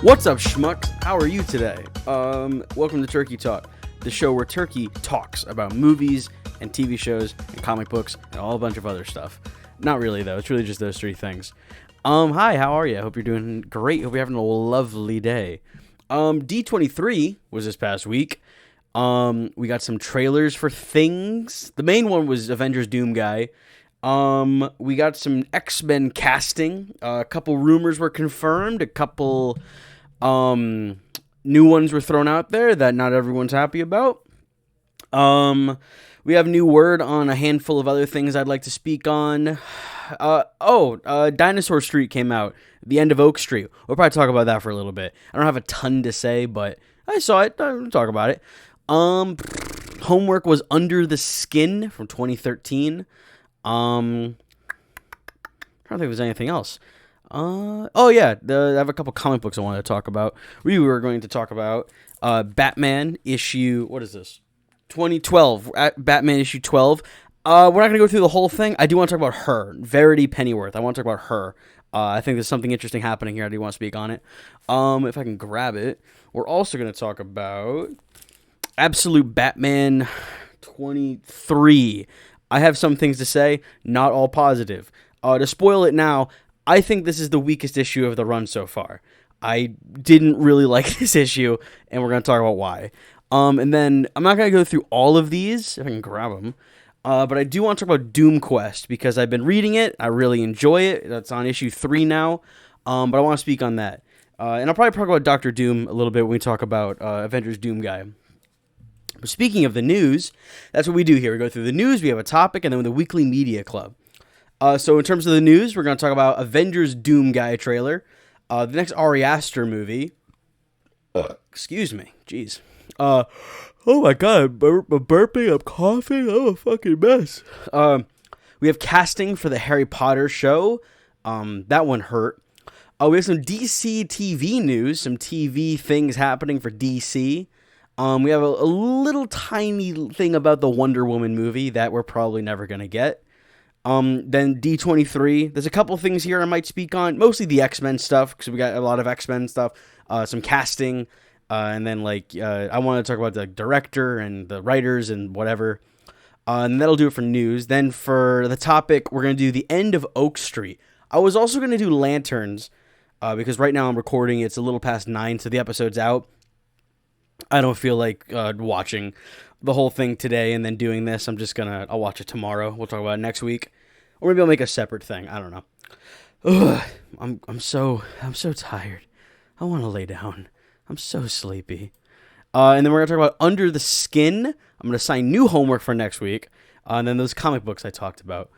What's up, schmucks? How are you today? Welcome to Turkey Talk, the show where Turkey talks about movies and TV shows and comic books and all a bunch of other stuff. Not really, though. It's really just those three things. Hi, how are you? I hope you're doing great. Hope you're having a lovely day. D23 was this past week. We got some trailers for things. The main one was Avengers Doomguy. We got some X-Men casting. A couple rumors were confirmed. A couple new ones were thrown out there that not everyone's happy about. We have new word on a handful of other things I'd like to speak on. Dinosaur Street came out. The end of Oak Street. We'll probably talk about that for a little bit. I don't have a ton to say, but I saw it. I'll talk about it. Homework was Under the Skin from 2013. I don't think there's anything else. I have a couple comic books I wanted to talk about. We were going to talk about Batman issue, what is this? 2012, Batman issue 12. We're not going to go through the whole thing. I do want to talk about her, Verity Pennyworth. I want to talk about her. I think there's something interesting happening here. I do want to speak on it. If I can grab it. We're also going to talk about Absolute Batman 23. I have some things to say, not all positive. To spoil it now, I think this is the weakest issue of the run so far. I didn't really like this issue, and we're going to talk about why. And then I'm not going to go through all of these, if I can grab them. But I do want to talk about Doom Quest, because I've been reading it. I really enjoy it. That's on issue 3 now. But I want to speak on that. And I'll probably talk about Dr. Doom a little bit when we talk about Avengers Doomguy. But speaking of the news, that's what we do here. We go through the news, we have a topic, and then the weekly media club. So in terms of the news, we're going to talk about Avengers Doomguy trailer, the next Ari Aster movie. Excuse me. Jeez. Oh my god, I'm burping, I'm coughing, I'm a fucking mess. We have casting for the Harry Potter show. That one hurt. We have some DC TV news, some TV things happening for DC. We have a little tiny thing about the Wonder Woman movie that we're probably never going to get. Then D23. There's a couple things here I might speak on. Mostly the X-Men stuff, because we got a lot of X-Men stuff. Some casting. And then, I want to talk about the director and the writers and whatever. And that'll do it for news. Then for the topic, we're going to do the end of Oak Street. I was also going to do Lanterns, because right now I'm recording. It's a little past 9, so the episode's out. I don't feel like watching the whole thing today and then doing this. I'll watch it tomorrow. We'll talk about it next week. Or maybe I'll make a separate thing. I don't know. Ugh, I'm so tired. I want to lay down. I'm so sleepy. And then we're going to talk about Under the Skin. I'm going to assign new homework for next week. And then those comic books I talked about.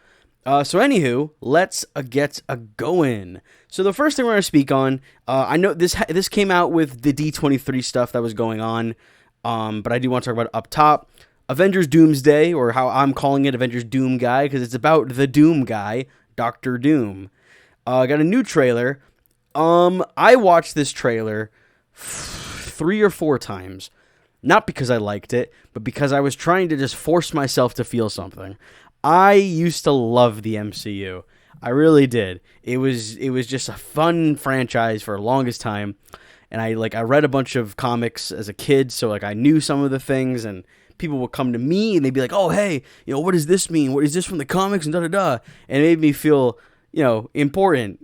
So anywho, let's get going. So the first thing we're going to speak on, I know this came out with the D23 stuff that was going on, but I do want to talk about it up top. Avengers Doomsday, or how I'm calling it, Avengers Doomguy, because it's about the Doom guy, Dr. Doom. Got a new trailer. I watched this trailer 3 or 4 times. Not because I liked it, but because I was trying to just force myself to feel something. I used to love the MCU. I really did. It was just a fun franchise for the longest time. And I read a bunch of comics as a kid, so I knew some of the things, and people would come to me and they'd be like, "Oh, hey, what does this mean? What is this from the comics?" and da-da-da. And it made me feel, important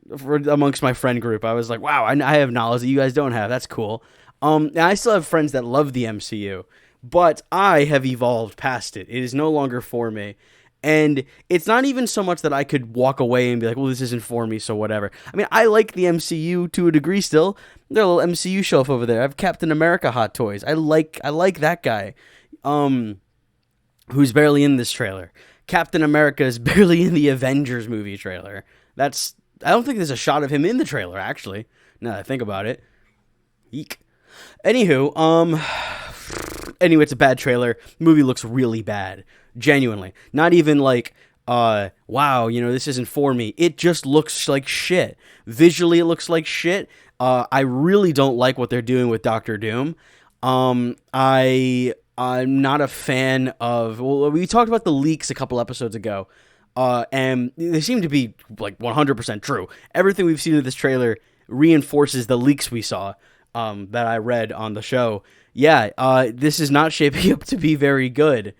amongst my friend group. I was like, wow, I have knowledge that you guys don't have. That's cool. And I still have friends that love the MCU, but I have evolved past it. It is no longer for me. And it's not even so much that I could walk away and be like, well, this isn't for me, so whatever. I mean, I like the MCU to a degree still. There's a little MCU shelf over there. I have Captain America hot toys. I like that guy, who's barely in this trailer. Captain America is barely in the Avengers movie trailer. I don't think there's a shot of him in the trailer, actually, now that I think about it. Eek. Anywho, it's a bad trailer. The movie looks really bad. Genuinely. Not even wow, this isn't for me. It just looks like shit. Visually, it looks like shit. I really don't like what they're doing with Dr. Doom. I'm not a fan of... Well, we talked about the leaks a couple episodes ago. And they seem to be 100% true. Everything we've seen in this trailer reinforces the leaks we saw. that I read on the show, yeah, this is not shaping up to be very good.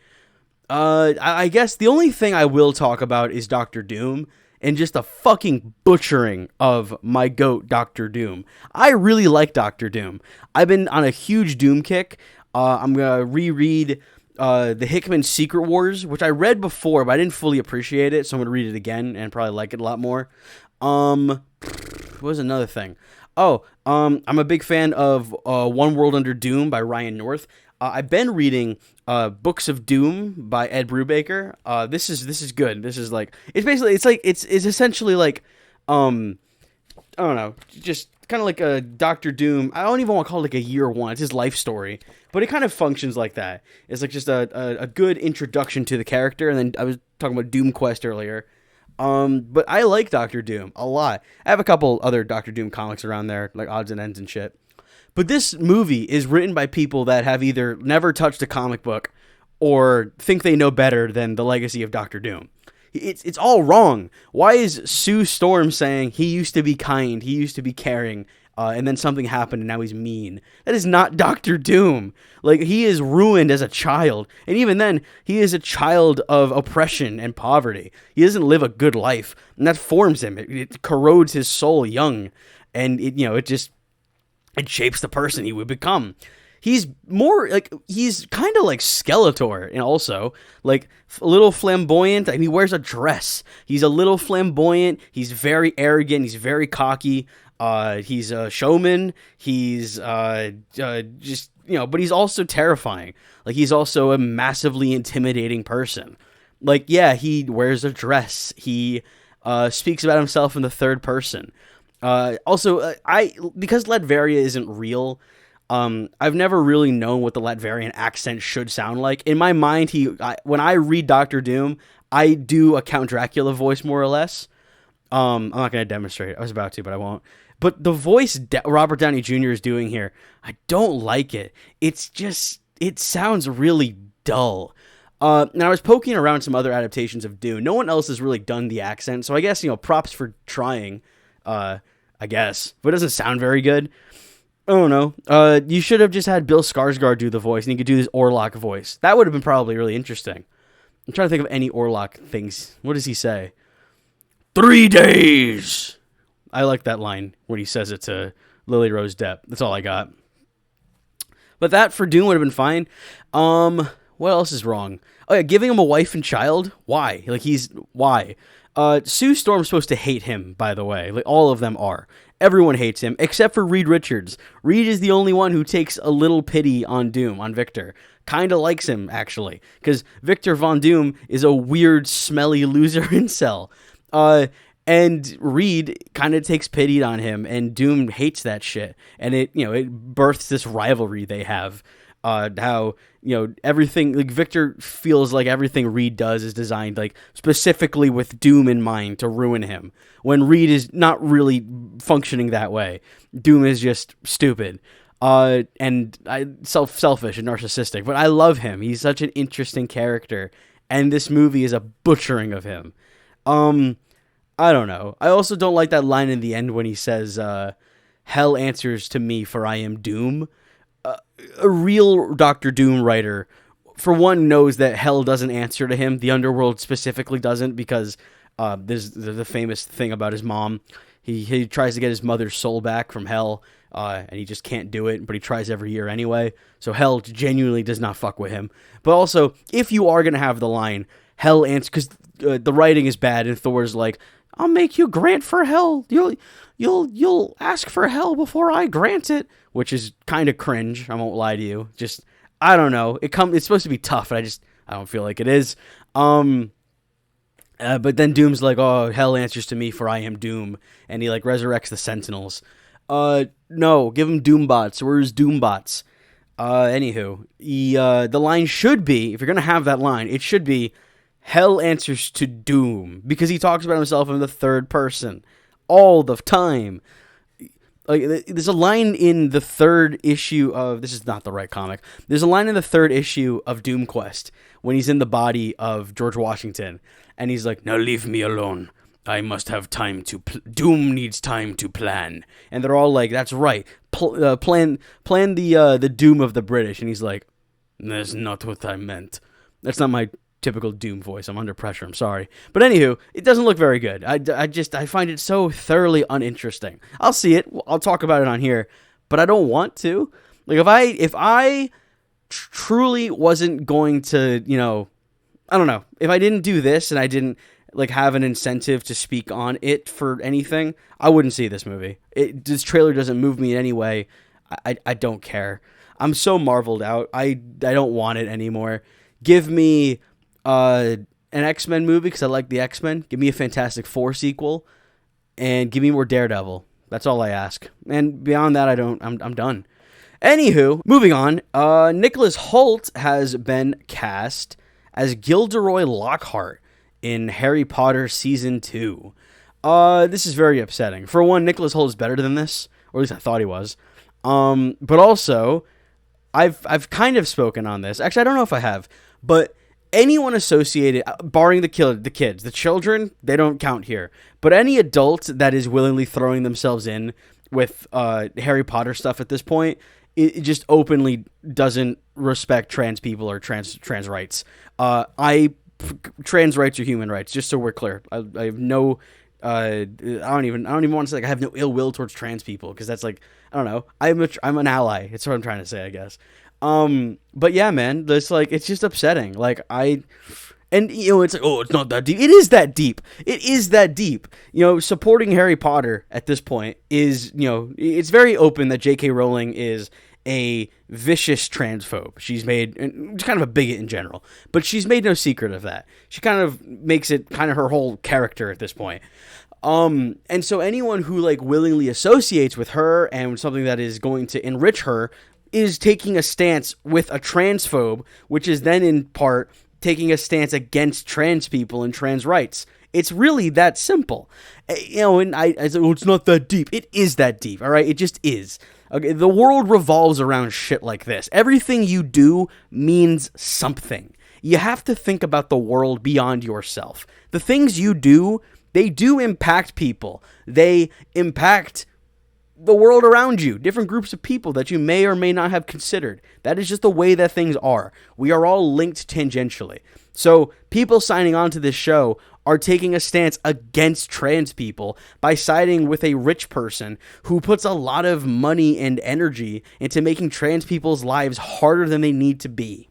I guess the only thing I will talk about is Doctor Doom and just the fucking butchering of my goat, Doctor Doom. I really like Doctor Doom. I've been on a huge Doom kick. I'm going to reread the Hickman Secret Wars, which I read before, but I didn't fully appreciate it, so I'm going to read it again and probably like it a lot more. What was another thing? I'm a big fan of One World Under Doom by Ryan North. I've been reading Books of Doom by Ed Brubaker. This is good. This is like it's essentially like I don't know, just kind of like a Doctor Doom. I don't even want to call it like a year one. It's his life story, but it kind of functions like that. It's like just a good introduction to the character. And then I was talking about Doom Quest earlier. But I like Doctor Doom a lot. I have a couple other Doctor Doom comics around there, like odds and ends and shit. But this movie is written by people that have either never touched a comic book or think they know better than the legacy of Doctor Doom. It's all wrong. Why is Sue Storm saying he used to be kind, he used to be caring, and then something happened and now he's mean? That is not Doctor Doom. Like, he is ruined as a child. And even then, he is a child of oppression and poverty. He doesn't live a good life. And that forms him. It corrodes his soul young. And it shapes the person he would become. He's more like, he's kind of like Skeletor, and also like a little flamboyant. And he wears a dress. He's a little flamboyant. He's very arrogant. He's very cocky. He's a showman. He's just, but he's also terrifying. Like, he's also a massively intimidating person. Like, yeah, he wears a dress. He speaks about himself in the third person. Also, because Latveria isn't real, I've never really known what the Latverian accent should sound like. In my mind, when I read Doctor Doom, I do a Count Dracula voice, more or less. I'm not going to demonstrate. I was about to, but I won't. But the voice Robert Downey Jr. is doing here, I don't like it. It's just, it sounds really dull. And I was poking around some other adaptations of Doom. No one else has really done the accent, so I guess, props for trying, I guess. But it doesn't sound very good. I don't know. You should have just had Bill Skarsgård do the voice, and he could do this Orlok voice. That would have been probably really interesting. I'm trying to think of any Orlok things. What does he say? 3 days! I like that line when he says it to Lily Rose Depp. That's all I got. But that for Doom would have been fine. What else is wrong? Oh yeah, giving him a wife and child? Why? Why? Sue Storm's supposed to hate him, by the way. Like, all of them are. Everyone hates him, except for Reed Richards. Reed is the only one who takes a little pity on Doom, on Victor. Kinda likes him, actually. Because Victor Von Doom is a weird, smelly loser incel. And Reed kind of takes pity on him, and Doom hates that shit. And it births this rivalry they have. How, everything, like, Victor feels like everything Reed does is designed, like, specifically with Doom in mind to ruin him, when Reed is not really functioning that way. Doom is just stupid, and selfish and narcissistic, but I love him. He's such an interesting character, and this movie is a butchering of him. I don't know. I also don't like that line in the end when he says, hell answers to me, for I am Doom. A real Doctor Doom writer, for one, knows that hell doesn't answer to him. The underworld specifically doesn't, because there's the famous thing about his mom. He tries to get his mother's soul back from hell, and he just can't do it, but he tries every year anyway. So hell genuinely does not fuck with him. But also, if you are going to have the line, hell answers, because the writing is bad, and Thor's like, I'll make you grant for hell. You'll ask for hell before I grant it, which is kind of cringe. I won't lie to you. Just, I don't know. It's supposed to be tough, and I don't feel like it is. But then Doom's like, oh, hell answers to me, for I am Doom, and he like resurrects the Sentinels. No, give him Doombots. Where's Doombots? Anywho, the line should be, if you're gonna have that line, it should be, hell answers to Doom, because he talks about himself in the third person all the time. Like, there's a line in the third issue of, this is not the right comic, there's a line in the third issue of Doom Quest when he's in the body of George Washington, and he's like, now leave me alone. I must have time to Doom needs time to plan. And they're all like, that's right. Plan the doom of the British. And he's like, that's not what I meant. That's not my typical Doom voice. I'm under pressure. I'm sorry. But anywho, it doesn't look very good. I find it so thoroughly uninteresting. I'll see it. I'll talk about it on here, but I don't want to. Like if I truly wasn't going to, I don't know. If I didn't do this and I didn't like have an incentive to speak on it for anything, I wouldn't see this movie. This trailer doesn't move me in any way. I don't care. I'm so marveled out. I don't want it anymore. Give me an X-Men movie because I like the X-Men. Give me a Fantastic Four sequel, and give me more Daredevil. That's all I ask. And beyond that, I'm done. Anywho, moving on. Nicholas Hoult has been cast as Gilderoy Lockhart in Harry Potter Season 2. This is very upsetting. For one, Nicholas Hoult is better than this, or at least I thought he was. But also, I've kind of spoken on this. Actually, I don't know if I have, but anyone associated, barring the kids, the children, they don't count here. But any adult that is willingly throwing themselves in with Harry Potter stuff at this point, it just openly doesn't respect trans people or trans rights. Trans rights are human rights, just so we're clear. I have no, I don't even want to say like I have no ill will towards trans people, because that's like, I don't know. I'm an ally. That's what I'm trying to say, I guess. But yeah, man, it's just upsetting. It's like, oh, it's not that deep. It is that deep. It is that deep. Supporting Harry Potter at this point is, it's very open that J.K. Rowling is a vicious transphobe. She's made, kind of a bigot in general, but she's made no secret of that. She kind of makes it kind of her whole character at this point. And so anyone who willingly associates with her and something that is going to enrich her is taking a stance with a transphobe, which is then in part taking a stance against trans people and trans rights. It's really that simple. And I said, oh, it's not that deep. It is that deep, all right? It just is. Okay, the world revolves around shit like this. Everything you do means something. You have to think about the world beyond yourself. The things you do, they do impact people. They impact the world around you, different groups of people that you may or may not have considered. That is just the way that things are. We are all linked tangentially. So people signing on to this show are taking a stance against trans people by siding with a rich person who puts a lot of money and energy into making trans people's lives harder than they need to be.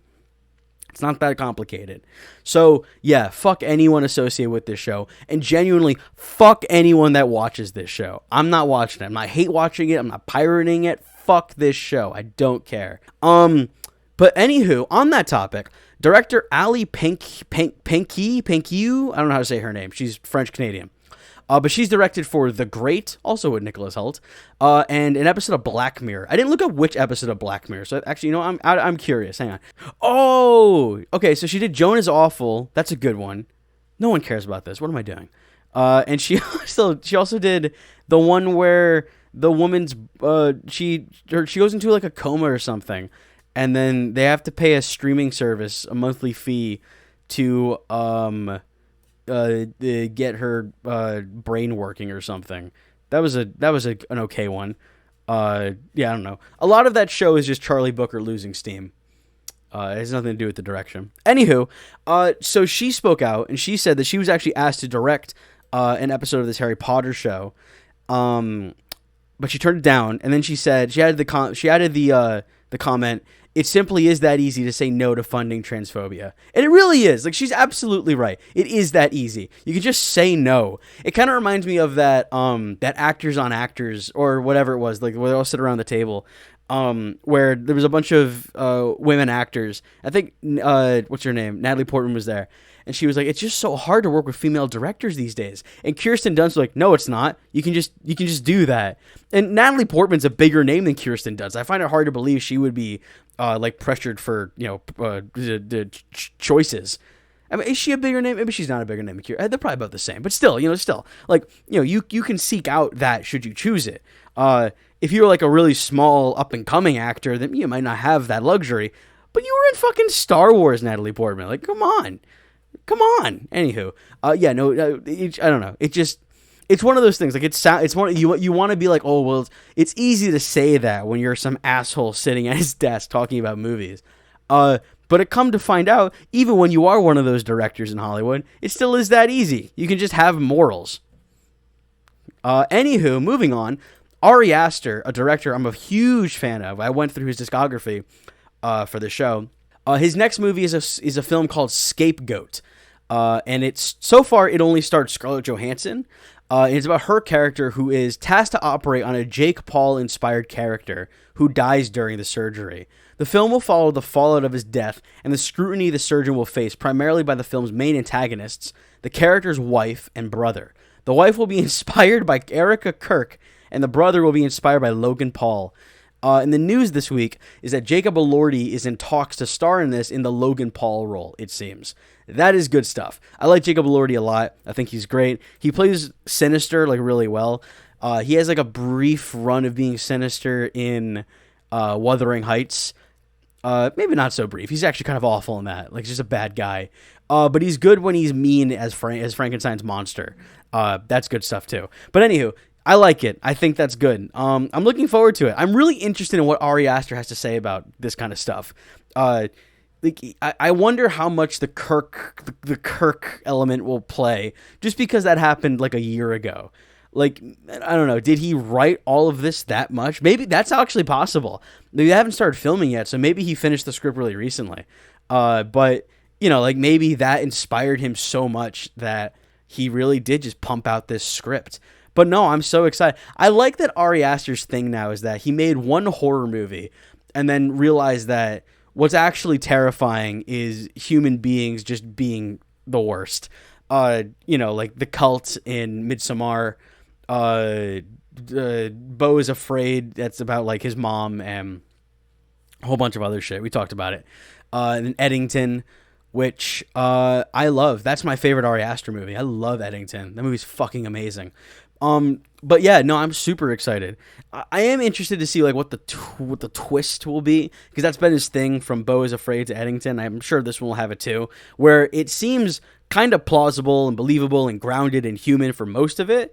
It's not that complicated. So, yeah, fuck anyone associated with this show. And genuinely, fuck anyone that watches this show. I'm not watching it. I hate watching it. I'm not pirating it. Fuck this show. I don't care. But anywho, on that topic, director Ali Penkiu, I don't know how to say her name. She's French-Canadian. But she's directed for The Great, also with Nicholas Hoult, and an episode of Black Mirror. I didn't look up which episode of Black Mirror, so actually, I'm curious. Hang on. Oh, okay, so she did Joan is Awful. That's a good one. No one cares about this. What am I doing? And she also did the one where the woman's she goes into like a coma or something, and then they have to pay a streaming service a monthly fee to get her brain working or something. That was an okay one. Yeah, I don't know. A lot of that show is just Charlie Booker losing steam. It has nothing to do with the direction. Anywho, so she spoke out and she said that she was actually asked to direct an episode of this Harry Potter show, but she turned it down. And then she said she added the comment. It simply is that easy to say no to funding transphobia. And it really is. She's absolutely right. It is that easy. You can just say no. It kind of reminds me of that Actors on Actors or whatever it was, where they all sit around the table, where there was a bunch of women actors. I think, what's her name? Natalie Portman was there. And she was like, it's just so hard to work with female directors these days. And Kirsten Dunst was like, no, it's not. You can just do that. And Natalie Portman's a bigger name than Kirsten Dunst. I find it hard to believe she would be pressured for the choices. I mean, is she a bigger name? Maybe she's not a bigger name than Kirsten. They're probably about the same. But still, you can seek out that should you choose it. If you were a really small up and coming actor, then you might not have that luxury. But you were in fucking Star Wars, Natalie Portman. Come on. Come on. Anywho, yeah, no, I don't know. It's one of those things. Like it's one you want to be like, oh well, it's easy to say that when you're some asshole sitting at his desk talking about movies. But it come to find out, even when you are one of those directors in Hollywood, it still is that easy. You can just have morals. Anywho, moving on. Ari Aster, a director I'm a huge fan of. I went through his discography for the show. His next movie is a film called Scapegoat. And it's so far it only starred Scarlett Johansson. It's about her character who is tasked to operate on a Jake Paul-inspired character who dies during the surgery. The film will follow the fallout of his death and the scrutiny the surgeon will face primarily by the film's main antagonists, the character's wife and brother. The wife will be inspired by Erica Kirk, and the brother will be inspired by Logan Paul. And the news this week is that Jacob Elordi is in talks to star in this in the Logan Paul role, it seems. That is good stuff. I like Jacob Elordi a lot. I think he's great. He plays Sinister like really well. He has like a brief run of being Sinister in Wuthering Heights. Maybe not so brief. He's actually kind of awful in that. Like, he's just a bad guy. But he's good when he's mean as Frankenstein's monster. That's good stuff too. But anywho, I like it. I think that's good. I'm looking forward to it. I'm really interested in what Ari Aster has to say about this kind of stuff. I wonder how much the Kirk element will play, just because that happened like a year ago. Like, I don't know. Did he write all of this that much? Maybe that's actually possible. They haven't started filming yet, so maybe he finished the script really recently. But, you know, like maybe that inspired him so much that he really did just pump out this script. But no, I'm so excited. I like that Ari Aster's thing now is that he made one horror movie and then realized that what's actually terrifying is human beings just being the worst. You know, like The Cult in Midsommar. Beau is Afraid, that's about like his mom, and a whole bunch of other shit. We talked about it. And Eddington, which I love. That's my favorite Ari Aster movie. I love Eddington. That movie's fucking amazing. But yeah, no, I'm super excited. I am interested to see like what the twist will be, because that's been his thing from Beau is Afraid to Eddington. I'm sure this one will have it too, where it seems kind of plausible and believable and grounded and human for most of it.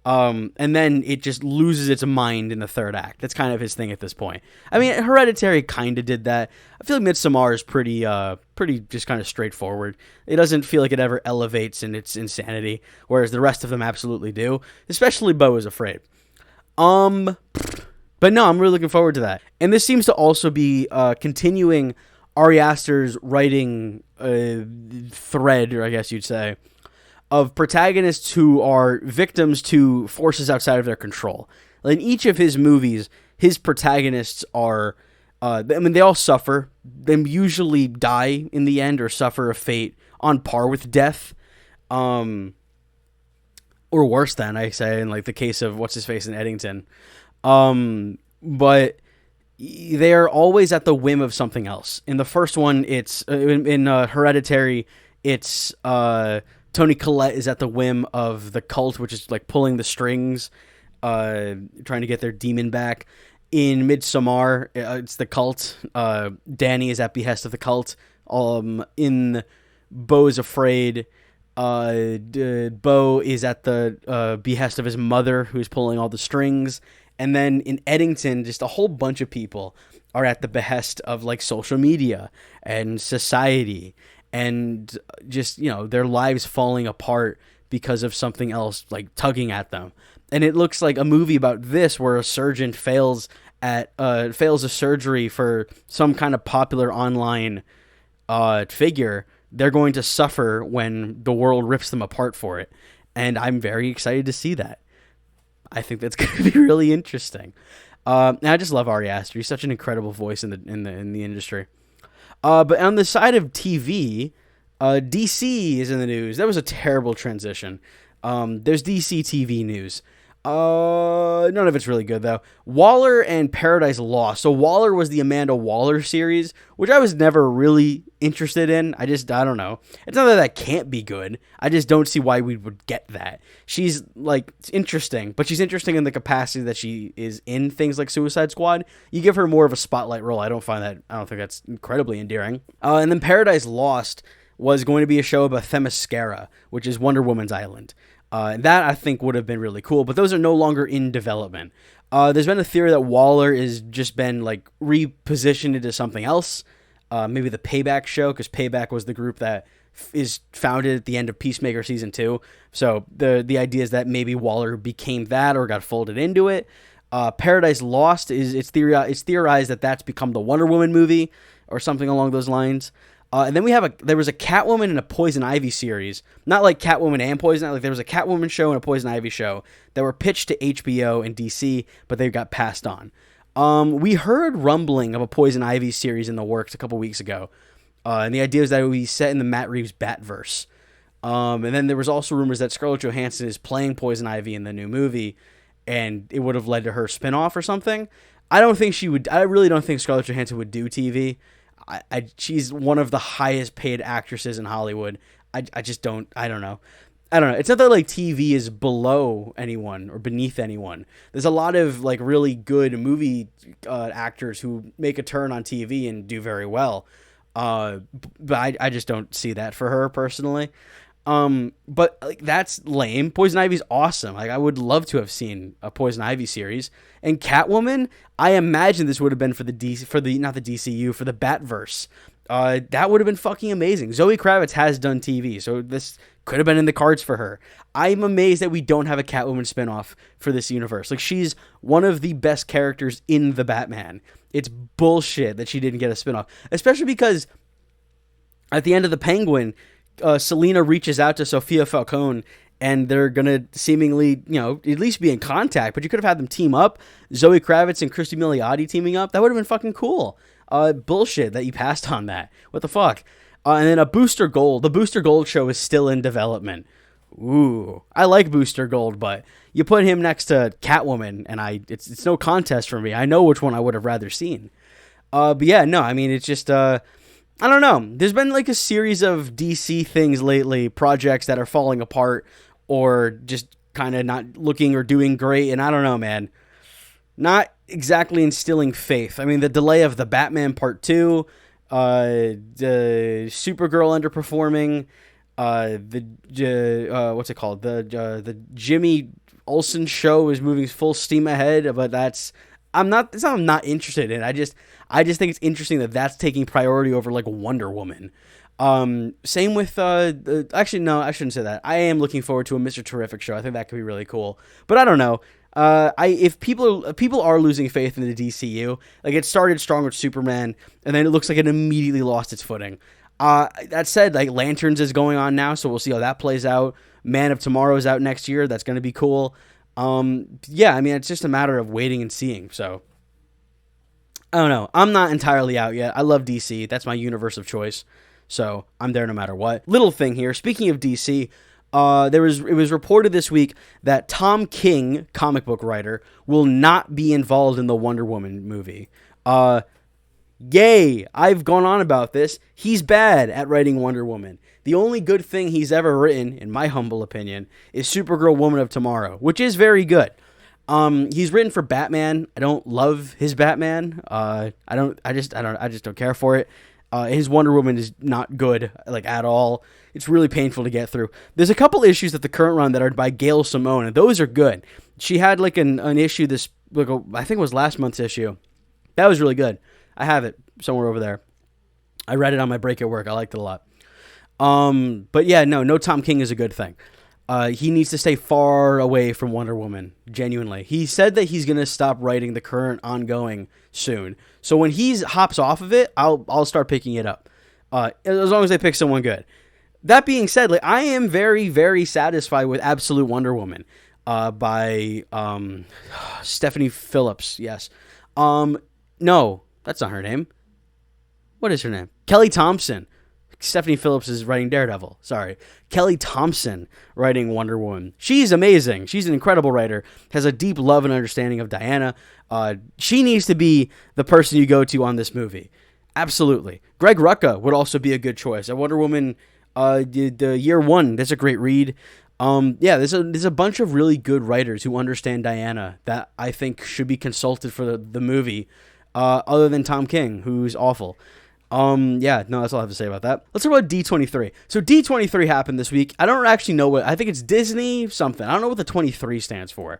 And then it just loses its mind in the third act. That's kind of his thing at this point. I mean, Hereditary kind of did that. I feel like Midsommar is pretty just kind of straightforward. It doesn't feel like it ever elevates in its insanity, whereas the rest of them absolutely do, especially Beau is Afraid. But no, I'm really looking forward to that. And this seems to also be continuing Ari Aster's writing thread, or I guess you'd say, of protagonists who are victims to forces outside of their control. In each of his movies, his protagonists are, they all suffer. They usually die in the end or suffer a fate on par with death. Or worse than, I say, in like the case of what's-his-face in Eddington. But they are always at the whim of something else. In the first one, it's, in Hereditary, it's, Toni Collette is at the whim of the cult, which is like pulling the strings, trying to get their demon back. In Midsommar, it's the cult. Danny is at behest of the cult. In Beau is Afraid, Beau is at the behest of his mother, who's pulling all the strings. And then in Eddington, just a whole bunch of people are at the behest of like social media and society. And just, you know, their lives falling apart because of something else, like tugging at them. And it looks like a movie about this, where a surgeon fails a surgery for some kind of popular online figure. They're going to suffer when the world rips them apart for it. And I'm very excited to see that. I think that's going to be really interesting. And I just love Ari Aster. He's such an incredible voice in the industry. But on the side of TV, DC is in the news. That was a terrible transition. There's DC TV news. None of it's really good, though. Waller and Paradise Lost. So Waller was the Amanda Waller series, which I was never really interested in. I don't know. It's not that can't be good. I just don't see why we would get that. She's, like, interesting, but she's interesting in the capacity that she is in things like Suicide Squad. You give her more of a spotlight role. I don't think that's incredibly endearing. And then Paradise Lost. was going to be a show about Themyscira, which is Wonder Woman's island. That I think would have been really cool, but those are no longer in development. There's been a theory that Waller has just been like repositioned into something else. Maybe the Payback show, because Payback was the group that is founded at the end of Peacemaker season 2. So the idea is that maybe Waller became that or got folded into it. Paradise Lost it's theorized that that's become the Wonder Woman movie or something along those lines. And then there was a Catwoman and a Poison Ivy series, not like Catwoman and Poison, like there was a Catwoman show and a Poison Ivy show that were pitched to HBO and DC, but they got passed on. We heard rumbling of a Poison Ivy series in the works a couple weeks ago, and the idea is that it would be set in the Matt Reeves Batverse. And then there was also rumors that Scarlett Johansson is playing Poison Ivy in the new movie, and it would have led to her spinoff or something. I really don't think Scarlett Johansson would do TV. She's one of the highest paid actresses in Hollywood. I don't know. It's not that like TV is below anyone or beneath anyone. There's a lot of like really good movie actors who make a turn on TV and do very well. But I just don't see that for her personally. But like that's lame. Poison Ivy's awesome. Like I would love to have seen a Poison Ivy series. And Catwoman, I imagine this would have been for the Batverse. That would have been fucking amazing. Zoe Kravitz has done TV, so this could have been in the cards for her. I'm amazed that we don't have a Catwoman spinoff for this universe. Like she's one of the best characters in the Batman. It's bullshit that she didn't get a spinoff, especially because at the end of the Penguin, Selena reaches out to Sophia Falcone, and they're going to seemingly, at least be in contact, but you could have had them team up. Zoe Kravitz and Christy Milioti teaming up. That would have been fucking cool. Bullshit that you passed on that. What the fuck? And then a Booster Gold. The Booster Gold show is still in development. Ooh. I like Booster Gold, but you put him next to Catwoman, and it's no contest for me. I know which one I would have rather seen. But yeah, no, I mean, it's just, I don't know. There's been like a series of DC things lately, projects that are falling apart or just kind of not looking or doing great. And I don't know, man. Not exactly instilling faith. I mean, the delay of the Batman Part 2, the Supergirl underperforming, what's it called? The Jimmy Olsen show is moving full steam ahead, but I'm not interested in. I just think it's interesting that that's taking priority over like Wonder Woman. Same with actually no, I shouldn't say that. I am looking forward to a Mr. Terrific show. I think that could be really cool. But I don't know. If people are losing faith in the DCU, like it started strong with Superman, and then it looks like it immediately lost its footing. That said, like Lanterns is going on now, so we'll see how that plays out. Man of Tomorrow is out next year. That's going to be cool. Yeah, I mean, it's just a matter of waiting and seeing. So I don't know. I'm not entirely out yet. I love DC. That's my universe of choice. So I'm there no matter what. Little thing here. Speaking of DC, it was reported this week that Tom King, comic book writer, will not be involved in the Wonder Woman movie. Yay! I've gone on about this. He's bad at writing Wonder Woman. The only good thing he's ever written, in my humble opinion, is Supergirl Woman of Tomorrow, which is very good. He's written for Batman. I don't love his Batman. I just don't care for it. His Wonder Woman is not good, like, at all. It's really painful to get through. There's a couple issues at the current run that are by Gail Simone, and those are good. She had, like, an issue I think it was last month's issue. That was really good. I have it somewhere over there. I read it on my break at work. I liked it a lot. But yeah, no Tom King is a good thing. He needs to stay far away from Wonder Woman, genuinely. He said that he's going to stop writing the current ongoing soon. So when he hops off of it, I'll start picking it up. As long as they pick someone good. That being said, like, I am very, very satisfied with Absolute Wonder Woman, by, Stephanie Phillips. Yes. No, that's not her name. What is her name? Kelly Thompson. Stephanie Phillips is writing Daredevil. Sorry. Kelly Thompson writing Wonder Woman. She's amazing. She's an incredible writer. Has a deep love and understanding of Diana. She needs to be the person you go to on this movie. Absolutely. Greg Rucka would also be a good choice. A Wonder Woman, the year one. That's a great read. Yeah, there's a bunch of really good writers who understand Diana that I think should be consulted for the movie, other than Tom King, who's awful. Yeah, no, that's all I have to say about that. Let's talk about D23. So D23 happened this week. I don't actually know I think it's Disney something. I don't know what the 23 stands for.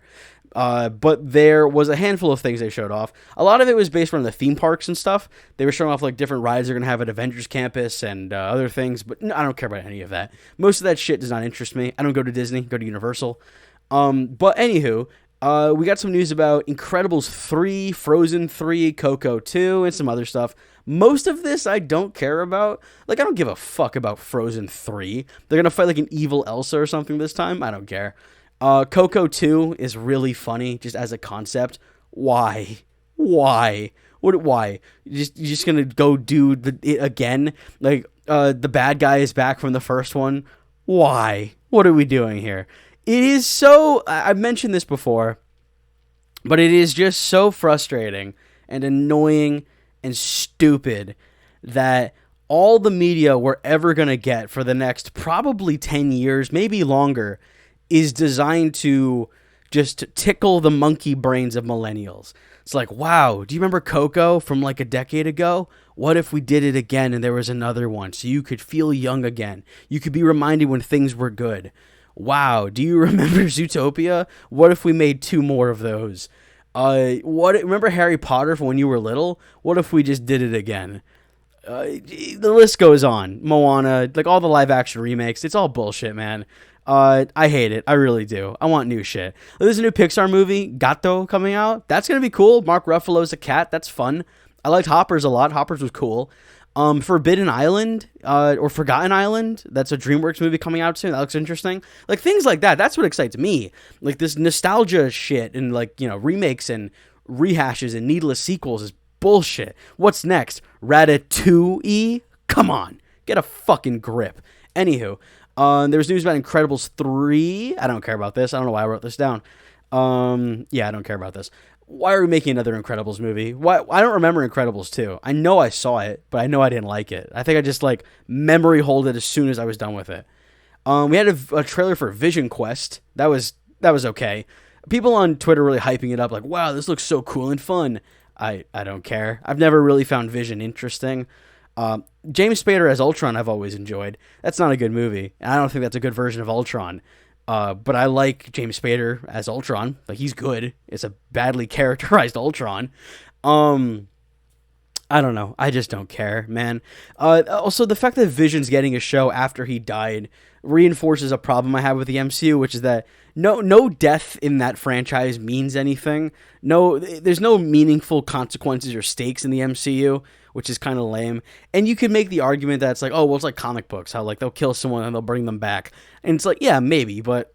But there was a handful of things they showed off. A lot of it was based around the theme parks and stuff. They were showing off like different rides they're going to have at Avengers Campus and other things, but I don't care about any of that. Most of that shit does not interest me. I don't go to Disney, go to Universal. But anywho, we got some news about Incredibles 3, Frozen 3, Coco 2, and some other stuff. Most of this I don't care about. Like, I don't give a fuck about Frozen 3. They're going to fight like an evil Elsa or something this time. I don't care. Coco 2 is really funny just as a concept. Why? Why? Why? You're just going to go do it again? Like, the bad guy is back from the first one. Why? What are we doing here? It is so... I've mentioned this before, but it is just so frustrating and annoying and stupid that all the media we're ever going to get for the next probably 10 years, maybe longer, is designed to just tickle the monkey brains of millennials. It's like, wow, do you remember Coco from like a decade ago? What if we did it again and there was another one so you could feel young again? You could be reminded when things were good. Wow, do you remember Zootopia? What if we made 2 more of those? Remember Harry Potter from when you were little? What if we just did it again? The list goes on. Moana, like all the live action remakes, it's all bullshit, man. I hate it. I really do. I want new shit. There's a new Pixar movie, Gato, coming out. That's gonna be cool. Mark Ruffalo's a cat. That's fun. I liked Hoppers a lot. Hoppers was cool. Forbidden Island, or Forgotten Island. That's a DreamWorks movie coming out soon. That looks interesting. Like things like that. That's what excites me. Like this nostalgia shit and like, you know, remakes and rehashes and needless sequels is bullshit. What's next? Ratatouille? Come on. Get a fucking grip. Anywho, there's news about Incredibles 3. I don't care about this. I don't know why I wrote this down. Yeah, I don't care about this. Why are we making another Incredibles movie? Why? I don't remember Incredibles 2. I know I saw it, but I know I didn't like it. I think I just like memory hold it as soon as I was done with it. We had a trailer for Vision Quest. That was okay. People on Twitter really hyping it up like, wow, this looks so cool and fun. I don't care. I've never really found Vision interesting. James Spader as Ultron I've always enjoyed. That's not a good movie. I don't think that's a good version of Ultron. But I like James Spader as Ultron. Like, he's good. It's a badly characterized Ultron. I don't know. I just don't care, man. Also, the fact that Vision's getting a show after he died reinforces a problem I have with the MCU, which is that no death in that franchise means anything. There's no meaningful consequences or stakes in the MCU, which is kind of lame. And you could make the argument that it's like, oh, well, it's like comic books, how like they'll kill someone and they'll bring them back. And it's like, yeah, maybe, but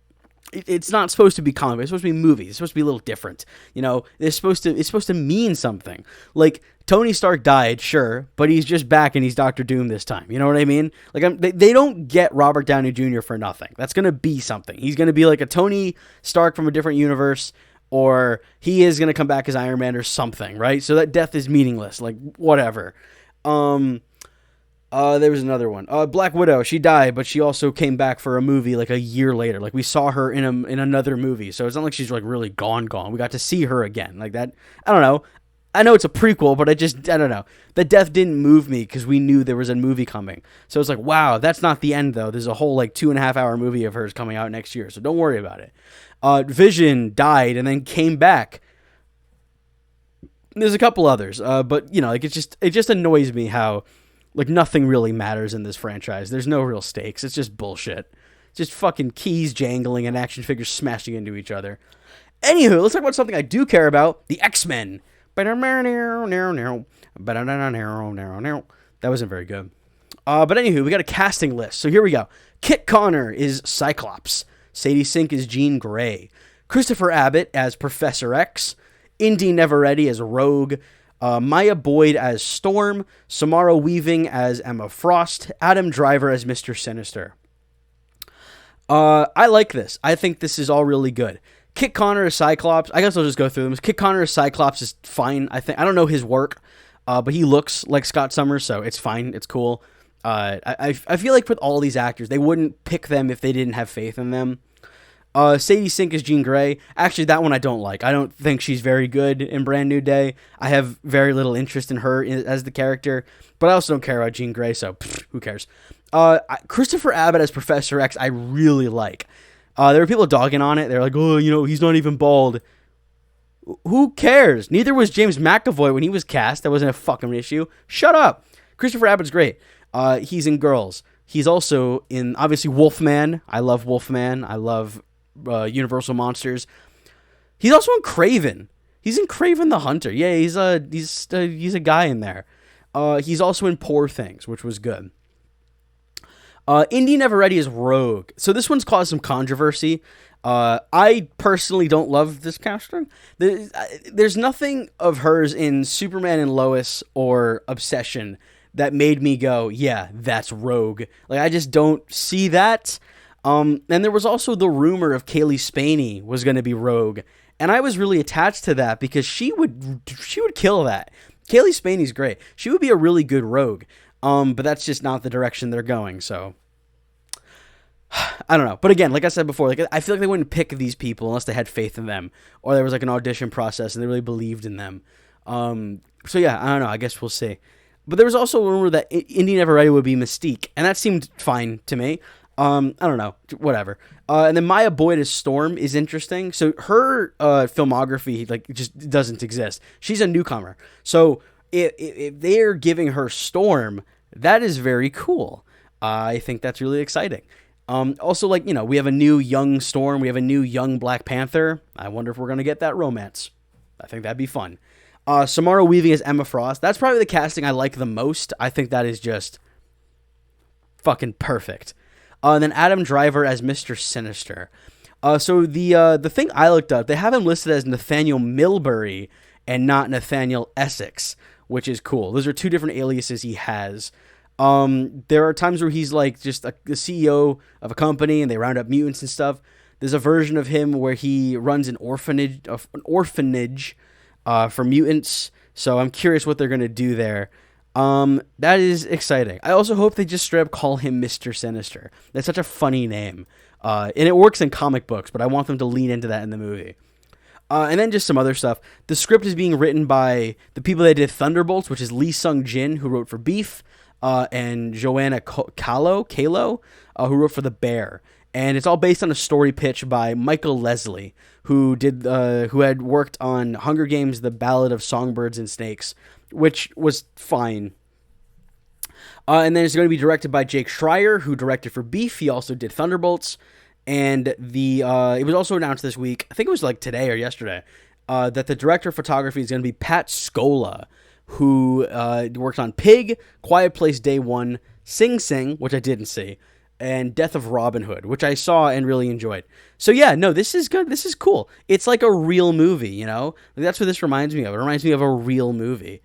it's not supposed to be comic books. It's supposed to be movies. It's supposed to be a little different. You know, it's supposed to mean something. Like, Tony Stark died, sure, but he's just back and he's Doctor Doom this time. You know what I mean? Like, they don't get Robert Downey Jr. for nothing. That's going to be something. He's going to be like a Tony Stark from a different universe, or he is going to come back as Iron Man or something, right? So that death is meaningless. Like, whatever. There was another one. Black Widow, she died, but she also came back for a movie like a year later. Like, we saw her in another movie, so it's not like she's like really gone. We got to see her again. Like that, I don't know. I know it's a prequel, but I don't know. The death didn't move me because we knew there was a movie coming. So it's like, wow, that's not the end though. There's a whole like 2.5 hour movie of hers coming out next year, so don't worry about it. Vision died and then came back. There's a couple others, but you know, like it just annoys me how like nothing really matters in this franchise. There's no real stakes. It's just bullshit. It's just fucking keys jangling and action figures smashing into each other. Anywho, let's talk about something I do care about: the X-Men. That wasn't very good. But anywho, we got a casting list. So here we go. Kit Connor is Cyclops. Sadie Sink is Jean Grey. Christopher Abbott as Professor X. Indy Neveready as Rogue. Maya Boyd as Storm. Samara Weaving as Emma Frost. Adam Driver as Mr. Sinister. I like this. I think this is all really good. Kit Connor as Cyclops. I guess I'll just go through them. Kit Connor as Cyclops is fine. I don't know his work, but he looks like Scott Summers, so it's fine. It's cool. I feel like with all these actors, they wouldn't pick them if they didn't have faith in them. Sadie Sink is Jean Grey. Actually, that one I don't like. I don't think she's very good in Brand New Day. I have very little interest in her as the character, but I also don't care about Jean Grey, so who cares? Christopher Abbott as Professor X, I really like. There were people dogging on it. They're like, oh, he's not even bald. Who cares? Neither was James McAvoy when he was cast. That wasn't a fucking issue. Shut up. Christopher Abbott's great. He's in Girls. He's also in, obviously, Wolfman. I love Wolfman. I love Universal Monsters. He's also in Kraven. He's in Kraven the Hunter. Yeah, he's a guy in there. He's also in Poor Things, which was good. Indy Never Ready is Rogue. So this one's caused some controversy. I personally don't love this casting. There's nothing of hers in Superman and Lois or Obsession that made me go, yeah, that's Rogue. Like, I just don't see that. And there was also the rumor of Kaylee Spaney was going to be Rogue, and I was really attached to that because she would kill that. Kaylee Spaney's great. She would be a really good Rogue. But that's just not the direction they're going. So I don't know. But again, like I said before, like I feel like they wouldn't pick these people unless they had faith in them, or there was like an audition process and they really believed in them. So yeah, I don't know. I guess we'll see. But there was also a rumor that Indy Never Ready would be Mystique, and that seemed fine to me. I don't know, whatever. And then Maya Boyd as Storm is interesting. So her filmography like just doesn't exist. She's a newcomer. So if they're giving her Storm, that is very cool. I think that's really exciting. Also, like, we have a new young Storm. We have a new young Black Panther. I wonder if we're going to get that romance. I think that'd be fun. Samara Weaving as Emma Frost. That's probably the casting I like the most. I think that is just fucking perfect. And then Adam Driver as Mr. Sinister. So the thing I looked up, they have him listed as Nathaniel Milbury and not Nathaniel Essex, which is cool. Those are two different aliases he has. There are times where he's like just the CEO of a company and they round up mutants and stuff. There's a version of him where he runs an orphanage for mutants. So I'm curious what they're going to do there. That is exciting. I also hope they just straight up call him Mr. Sinister. That's such a funny name. And it works in comic books, but I want them to lean into that in the movie. And then just some other stuff. The script is being written by the people that did Thunderbolts, which is Lee Sung-jin, who wrote for Beef, and Joanna Kalo, who wrote for The Bear. And it's all based on a story pitch by Michael Leslie, who had worked on Hunger Games: The Ballad of Songbirds and Snakes, which was fine. And then it's going to be directed by Jake Schreier, who directed for Beef. He also did Thunderbolts. And it was also announced this week, I think it was like today or yesterday, that the director of photography is going to be Pat Scola, who worked on Pig, Quiet Place Day One, Sing Sing, which I didn't see, and Death of Robin Hood, which I saw and really enjoyed. So yeah, no, this is good. This is cool. It's like a real movie, That's what this reminds me of. It reminds me of a real movie.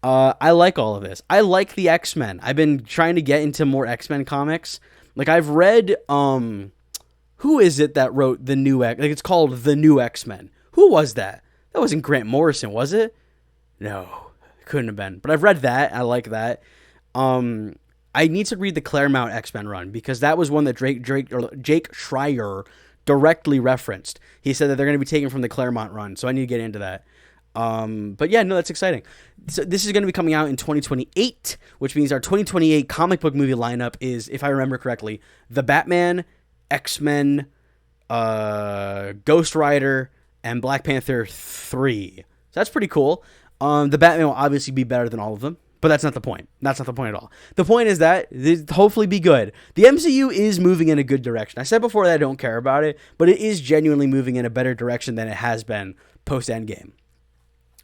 I like all of this. I like the X-Men. I've been trying to get into more X-Men comics. Like, I've read, who is it that wrote the new X? Like, it's called The New X-Men. Who was that? That wasn't Grant Morrison, was it? No, it couldn't have been. But I've read that. I like that. I need to read the Claremont X-Men run because that was one that Jake Schreier directly referenced. He said that they're going to be taken from the Claremont run, so I need to get into that. But yeah, no, that's exciting. So this is going to be coming out in 2028, which means our 2028 comic book movie lineup is, if I remember correctly, The Batman, X-Men, Ghost Rider, and Black Panther 3. So that's pretty cool. The Batman will obviously be better than all of them, but that's not the point. That's not the point at all. The point is that it hopefully be good. The MCU is moving in a good direction. I said before that I don't care about it, but it is genuinely moving in a better direction than it has been post-Endgame.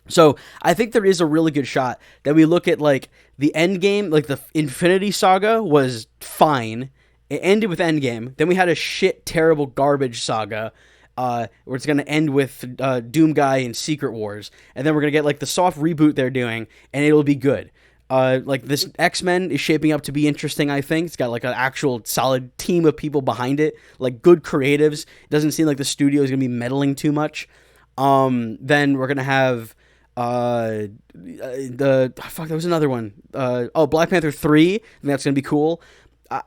So I think there is a really good shot that we look at like the Endgame, like the Infinity Saga was fine. It ended with Endgame. Then we had a shit, terrible garbage saga where it's going to end with Doomguy and Secret Wars. And then we're going to get like the soft reboot they're doing and it'll be good. Like this X-Men is shaping up to be interesting, I think. It's got like an actual solid team of people behind it, like good creatives. It doesn't seem like the studio is going to be meddling too much. Then we're going to have there was another one. Black Panther 3. I think that's going to be cool.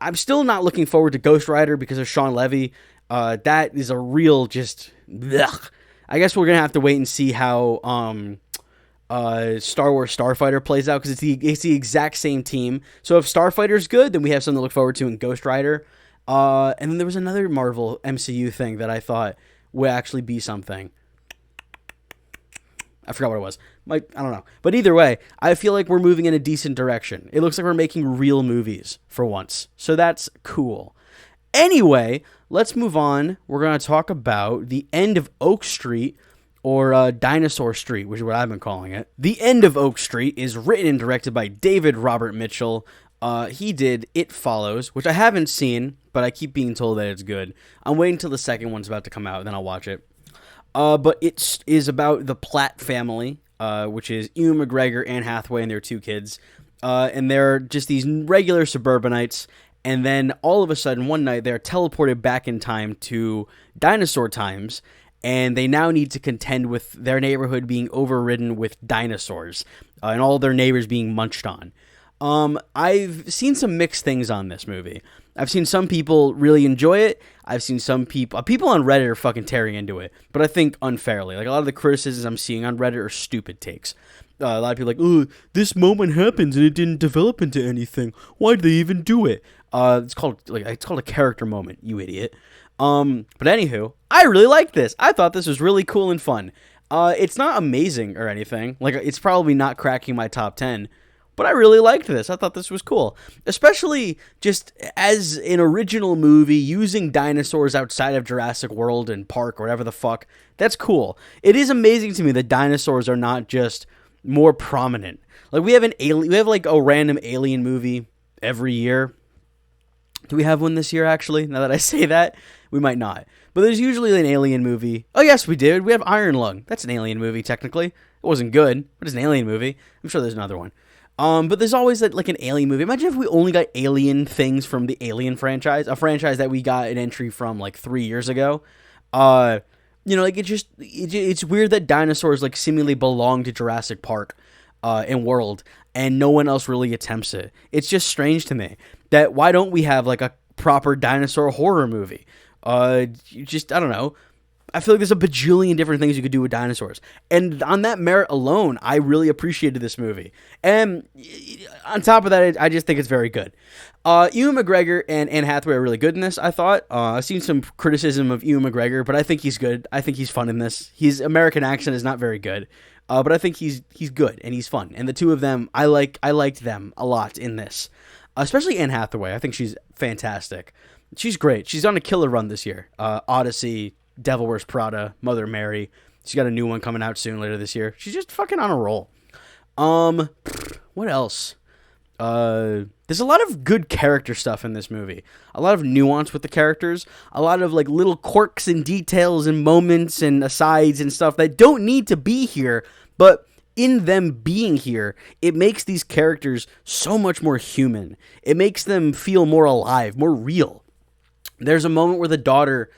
I'm still not looking forward to Ghost Rider because of Sean Levy. That is a real just. Blech. I guess we're gonna have to wait and see how Star Wars Starfighter plays out, because it's the exact same team. So if Starfighter's good, then we have something to look forward to in Ghost Rider. And then there was another Marvel MCU thing that I thought would actually be something. I forgot what it was. I don't know. But either way, I feel like we're moving in a decent direction. It looks like we're making real movies for once. So that's cool. Anyway, let's move on. We're going to talk about the end of Oak Street, or Dinosaur Street, which is what I've been calling it. The End of Oak Street is written and directed by David Robert Mitchell. He did It Follows, which I haven't seen, but I keep being told that it's good. I'm waiting until the second one's about to come out, and then I'll watch it. But it is about the Platt family, which is Ewan McGregor, Anne Hathaway, and their 2 kids. And they're just these regular suburbanites. And then all of a sudden, one night, they're teleported back in time to dinosaur times. And they now need to contend with their neighborhood being overridden with dinosaurs. And all their neighbors being munched on. I've seen some mixed things on this movie. I've seen some people really enjoy it. I've seen some people on Reddit are fucking tearing into it, but I think unfairly. Like, a lot of the criticisms I'm seeing on Reddit are stupid takes. A lot of people are like, oh, this moment happens and it didn't develop into anything. Why did they even do it? It's called a character moment, you idiot. But anywho, I really liked this. I thought this was really cool and fun. It's not amazing or anything. Like, it's probably not cracking my top 10. But I really liked this. I thought this was cool. Especially just as an original movie using dinosaurs outside of Jurassic World and Park or whatever the fuck. That's cool. It is amazing to me that dinosaurs are not just more prominent. Like, we have like a random alien movie every year. Do we have one this year, actually? Now that I say that, we might not. But there's usually an alien movie. Oh, yes, we did. We have Iron Lung. That's an alien movie, technically. It wasn't good, but it's an alien movie. I'm sure there's another one. But there's always like an alien movie. Imagine if we only got alien things from the Alien franchise, a franchise that we got an entry from like 3 years ago. Like it's weird that dinosaurs like seemingly belong to Jurassic Park, and World, and no one else really attempts it. It's just strange to me that why don't we have like a proper dinosaur horror movie? I don't know. I feel like there's a bajillion different things you could do with dinosaurs. And on that merit alone, I really appreciated this movie. And on top of that, I just think it's very good. Ewan McGregor and Anne Hathaway are really good in this, I thought. I've seen some criticism of Ewan McGregor, but I think he's good. I think he's fun in this. His American accent is not very good. But I think he's good and he's fun. And the two of them, I liked them a lot in this. Especially Anne Hathaway. I think she's fantastic. She's great. She's on a killer run this year. Odyssey, Devil Wears Prada, Mother Mary. She's got a new one coming out soon later this year. She's just fucking on a roll. What else? There's a lot of good character stuff in this movie. A lot of nuance with the characters. A lot of like little quirks and details and moments and asides and stuff that don't need to be here, but in them being here, it makes these characters so much more human. It makes them feel more alive, more real. There's a moment where the daughter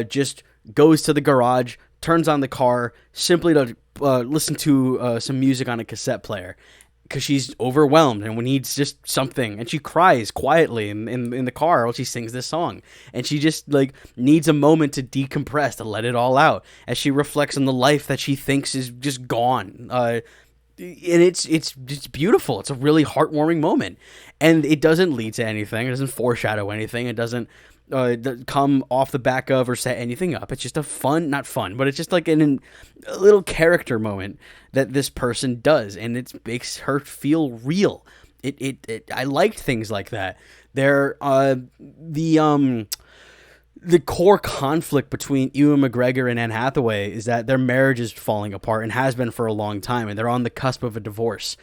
just goes to the garage, turns on the car, simply to listen to some music on a cassette player, because she's overwhelmed and needs just something, and she cries quietly in the car while she sings this song, and she just like needs a moment to decompress, to let it all out, as she reflects on the life that she thinks is just gone. And it's beautiful. It's a really heartwarming moment, and it doesn't lead to anything. It doesn't foreshadow anything. It doesn't come off the back of or set anything up. It's just not fun, but it's just like a little character moment that this person does, and it makes her feel real. I liked things like that. The core conflict between Ewan McGregor and Anne Hathaway is that their marriage is falling apart and has been for a long time, and they're on the cusp of a divorce.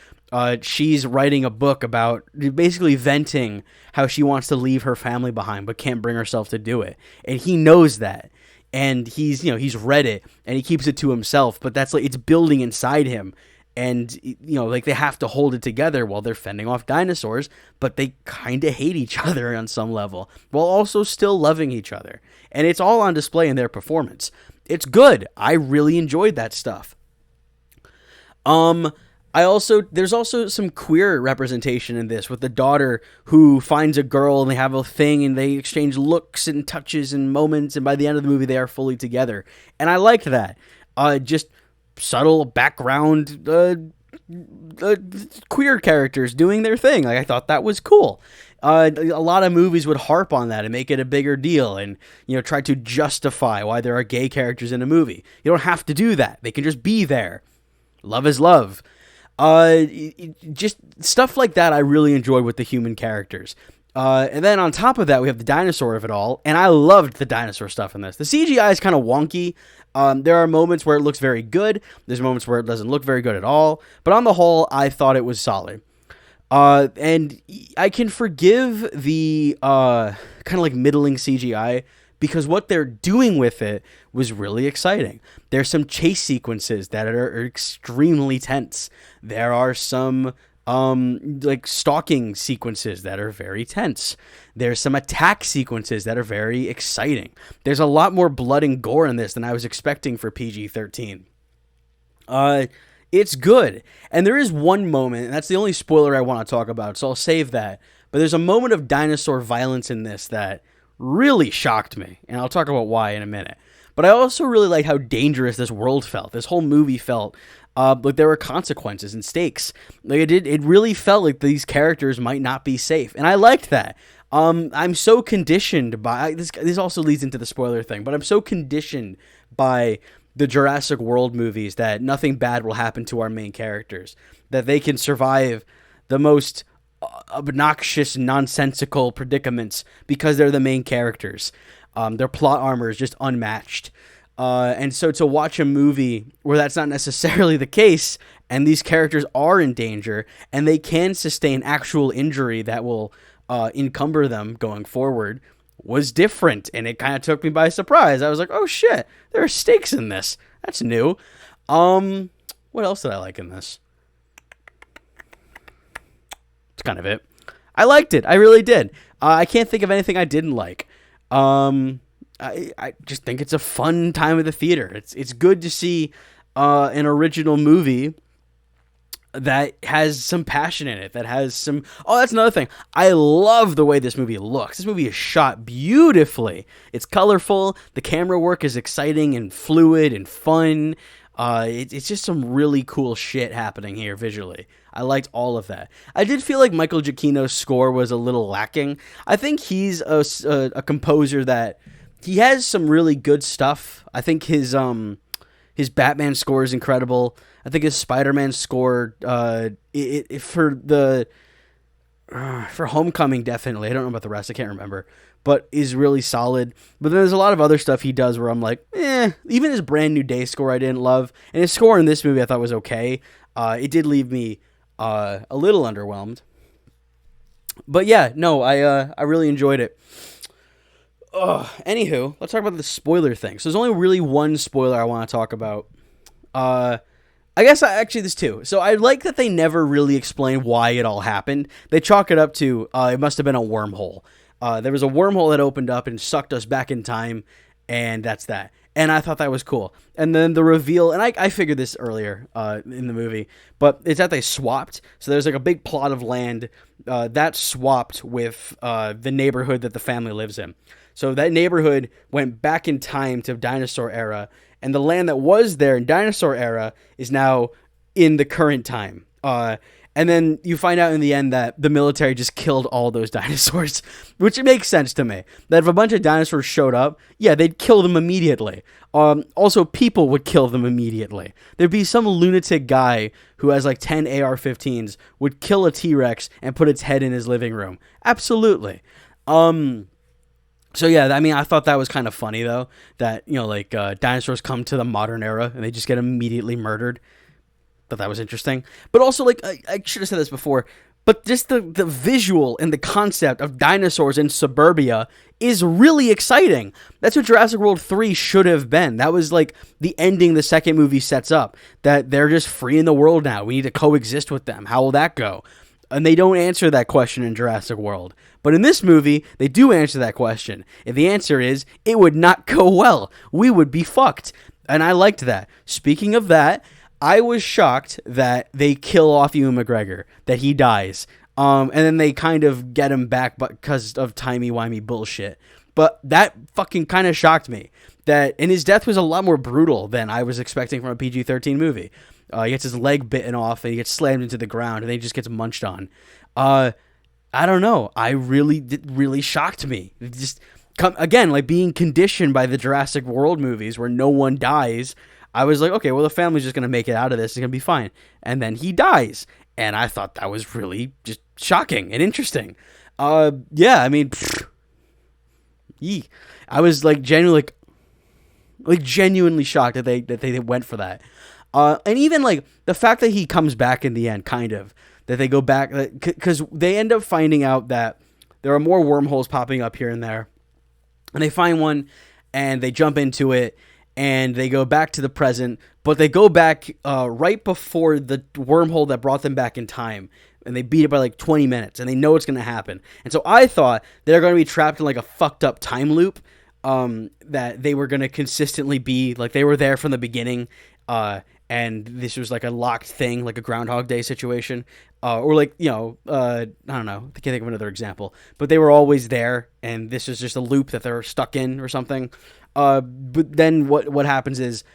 She's writing a book about basically venting how she wants to leave her family behind but can't bring herself to do it. And he knows that. And he's read it and he keeps it to himself, but that's like, it's building inside him. And, like they have to hold it together while they're fending off dinosaurs, but they kind of hate each other on some level while also still loving each other. And it's all on display in their performance. It's good. I really enjoyed that stuff. There's also some queer representation in this with the daughter who finds a girl and they have a thing and they exchange looks and touches and moments, and by the end of the movie they are fully together. And I liked that. Just subtle background queer characters doing their thing. Like, I thought that was cool. A lot of movies would harp on that and make it a bigger deal and, try to justify why there are gay characters in a movie. You don't have to do that. They can just be there. Love is love. Just stuff like that I really enjoyed with the human characters. And then on top of that, we have the dinosaur of it all, and I loved the dinosaur stuff in this. The CGI is kind of wonky. There are moments where it looks very good. There's moments where it doesn't look very good at all. But on the whole, I thought it was solid. And I can forgive the kind of like middling CGI because what they're doing with it was really exciting. There's some chase sequences that are extremely tense. There are some like stalking sequences that are very tense. There's some attack sequences that are very exciting. There's a lot more blood and gore in this than I was expecting for PG-13. It's good. And there is one moment, and that's the only spoiler I want to talk about, so I'll save that. But there's a moment of dinosaur violence in this that really shocked me, and I'll talk about why in a minute. But I also really like how dangerous this world felt. This whole movie felt like there were consequences and stakes. Like it really felt like these characters might not be safe, and I liked that. I'm so conditioned by this. This also leads into the spoiler thing, but I'm so conditioned by the Jurassic World movies that nothing bad will happen to our main characters, that they can survive the most obnoxious, nonsensical predicaments because they're the main characters. Their plot armor is just unmatched. And so to watch a movie where that's not necessarily the case, and these characters are in danger, and they can sustain actual injury that will encumber them going forward, was different, and it kind of took me by surprise. I was like, oh shit, there are stakes in this. That's new. What else did I like in this? That's kind of it. I liked it. I really did. I can't think of anything I didn't like. I just think it's a fun time at the theater. It's good to see an original movie that has some passion in it, that has some... Oh, that's another thing. I love the way this movie looks. This movie is shot beautifully. It's colorful. The camera work is exciting and fluid and fun. It's just some really cool shit happening here visually. I liked all of that. I did feel like Michael Giacchino's score was a little lacking. I think he's a composer that... He has some really good stuff. I think his Batman score is incredible. I think his Spider-Man score, for Homecoming, definitely. I don't know about the rest. I can't remember. But is really solid. But then there's a lot of other stuff he does where I'm like, Even his Brand New Day score I didn't love. And his score in this movie I thought was okay. It did leave me a little underwhelmed. But yeah, no, I really enjoyed it. Anywho, let's talk about the spoiler thing. So there's only really one spoiler I want to talk about. I guess actually there's two. So I like that they never really explain why it all happened. They chalk it up to it must have been a wormhole. There was a wormhole that opened up and sucked us back in time, and that's that. And I thought that was cool. And then the reveal, and I figured this earlier in the movie, but it's that they swapped. So there's like a big plot of land that swapped with the neighborhood that the family lives in. So that neighborhood went back in time to dinosaur era, and the land that was there in dinosaur era is now in the current time. And then you find out in the end that the military just killed all those dinosaurs, which it makes sense to me. That if a bunch of dinosaurs showed up, yeah, they'd kill them immediately. Also, people would kill them immediately. There'd be some lunatic guy who has like 10 AR-15s would kill a T-Rex and put its head in his living room. Absolutely. So yeah, I mean, I thought that was kind of funny though, that, dinosaurs come to the modern era and they just get immediately murdered. Thought that was interesting. But also, like, I should have said this before, but just the visual and the concept of dinosaurs in suburbia is really exciting. That's what Jurassic World 3 should have been. That was like the ending the second movie sets up, that they're just free in the world now. We need to coexist with them. How will that go? And they don't answer that question in Jurassic World. But in this movie, they do answer that question. And the answer is, it would not go well. We would be fucked. And I liked that. Speaking of that, I was shocked that they kill off Ewan McGregor, that he dies. And then they kind of get him back because of timey-wimey bullshit. But that fucking kind of shocked me. And his death was a lot more brutal than I was expecting from a PG-13 movie. He gets his leg bitten off, and he gets slammed into the ground, and then he just gets munched on. I don't know. It really shocked me. It just again, like being conditioned by the Jurassic World movies where no one dies. I was like, okay, well, the family's just gonna make it out of this. It's gonna be fine. And then he dies, and I thought that was really just shocking and interesting. Yeah, I mean, I was like genuinely shocked that they went for that. And even like the fact that he comes back in the end, kind of, that they go back, because they end up finding out that there are more wormholes popping up here and there, and they find one and they jump into it and they go back to the present, but they go back right before the wormhole that brought them back in time, and they beat it by like 20 minutes, and they know it's going to happen. And so I thought they're going to be trapped in like a fucked up time loop, that they were going to consistently be like they were there from the beginning, and this was like a locked thing, like a Groundhog Day situation, or like, I don't know, I can't think of another example, but they were always there, and this is just a loop that they're stuck in or something. But then what happens is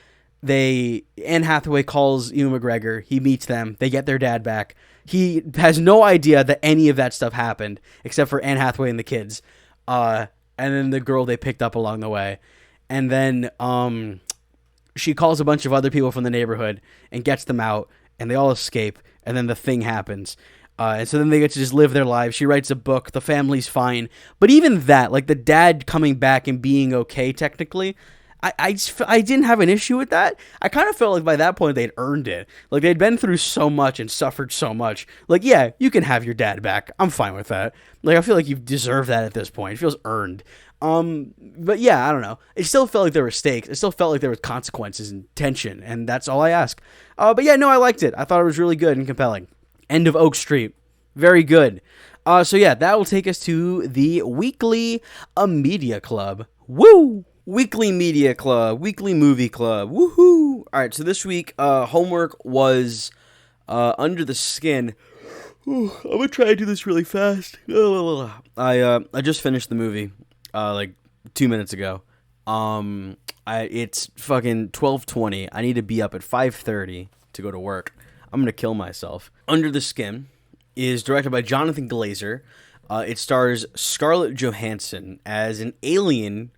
Anne Hathaway calls Ewan McGregor, he meets them, they get their dad back. He has no idea that any of that stuff happened, except for Anne Hathaway and the kids, and then the girl they picked up along the way. And then she calls a bunch of other people from the neighborhood and gets them out, and they all escape, and then the thing happens. And so then they get to just live their lives. She writes a book. The family's fine. But even that, like the dad coming back and being okay technically, I didn't have an issue with that. I kind of felt like by that point they'd earned it. Like they'd been through so much and suffered so much. Like, yeah, you can have your dad back. I'm fine with that. Like, I feel like you deserve that at this point. It feels earned. But yeah, I don't know. It still felt like there were stakes. It still felt like there was consequences and tension, and that's all I ask. But yeah, no, I liked it. I thought it was really good and compelling. End of Oak Street. Very good. So yeah, that will take us to the weekly media club. Woo! Weekly media club. Weekly movie club. Woohoo! Alright, so this week, homework was Under the Skin. Ooh, I'm gonna try to do this really fast. I just finished the movie like 2 minutes ago. It's fucking 12:20. I need to be up at 5:30 to go to work. I'm gonna kill myself. Under the Skin is directed by Jonathan Glazer. It stars Scarlett Johansson as an alien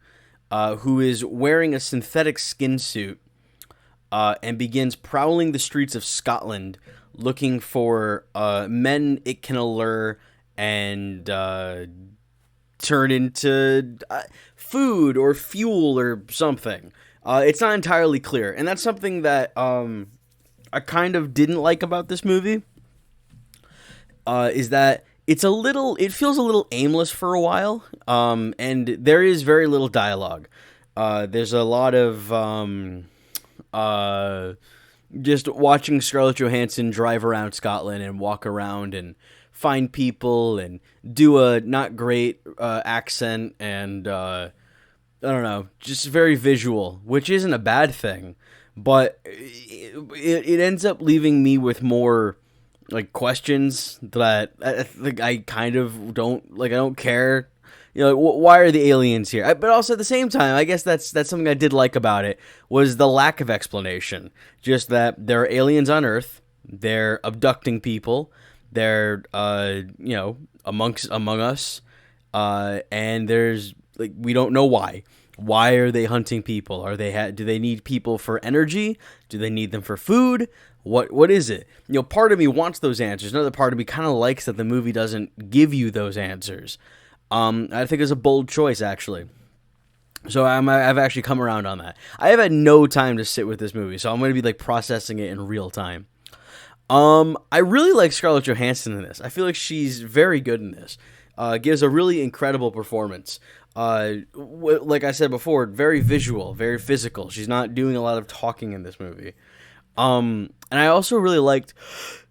who is wearing a synthetic skin suit and begins prowling the streets of Scotland looking for men it can allure and turn into food or fuel or something. It's not entirely clear, and that's something that I kind of didn't like about this movie. Is that it feels a little aimless for a while, and there is very little dialogue. There's a lot of just watching Scarlett Johansson drive around Scotland and walk around and find people and do a not great accent, and I don't know, just very visual, which isn't a bad thing, but it ends up leaving me with more like questions that I kind of don't like. I don't care, why are the aliens here? But also at the same time, I guess that's something I did like about it, was the lack of explanation. Just that there are aliens on Earth, they're abducting people, they're among us, and there's like, we don't know why. Why are they hunting people? Do they need people for energy? Do they need them for food? What is it? Part of me wants those answers. Another part of me kind of likes that the movie doesn't give you those answers. I think it's a bold choice, actually. So I've actually come around on that. I have had no time to sit with this movie, so I'm going to be like processing it in real time. I really like Scarlett Johansson in this. I feel like she's very good in this. Gives a really incredible performance. Like I said before, very visual, very physical. She's not doing a lot of talking in this movie. And I also really liked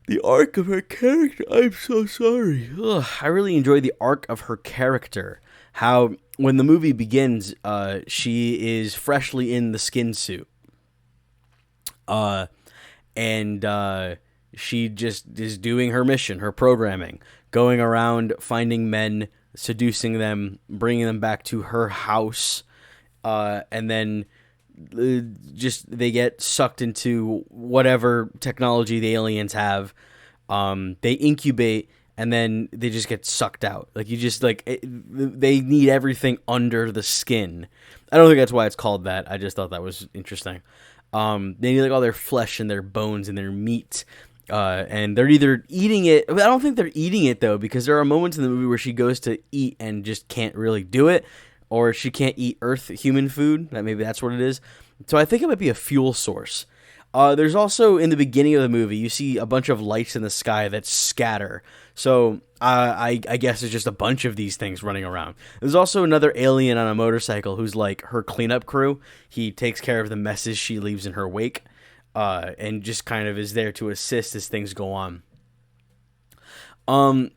the arc of her character. I'm so sorry. I really enjoyed the arc of her character. How, when the movie begins, she is freshly in the skin suit. and she just is doing her mission, her programming, going around finding men, seducing them, bringing them back to her house, and then just they get sucked into whatever technology the aliens have. They incubate, and then they just get sucked out. Like, you just, like, they need everything under the skin. I don't think that's why it's called that. I just thought that was interesting. They need, like, all their flesh and their bones and their meat. And they're either eating it. I don't think they're eating it, though, because there are moments in the movie where she goes to eat and just can't really do it. Or she can't eat human food. Maybe that's what it is. So I think it might be a fuel source. There's also, in the beginning of the movie, you see a bunch of lights in the sky that scatter. So I guess there's just a bunch of these things running around. There's also another alien on a motorcycle who's like her cleanup crew. He takes care of the messes she leaves in her wake, and just kind of is there to assist as things go on.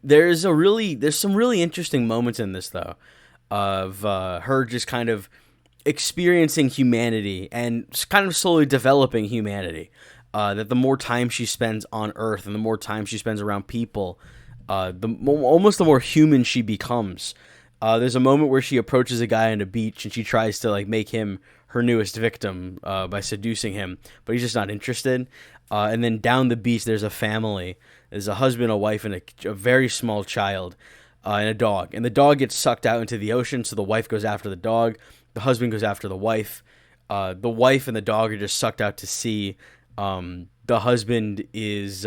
There's some really interesting moments in this, though, of her just kind of experiencing humanity and kind of slowly developing humanity. That the more time she spends on Earth and the more time she spends around people, almost the more human she becomes. There's a moment where she approaches a guy on a beach and she tries to, like, make him her newest victim by seducing him, but he's just not interested. And then down the beach, there's a family. There's a husband, a wife, and a very small child, and a dog. And the dog gets sucked out into the ocean, so the wife goes after the dog. The husband goes after the wife. The wife and the dog are just sucked out to sea. The husband is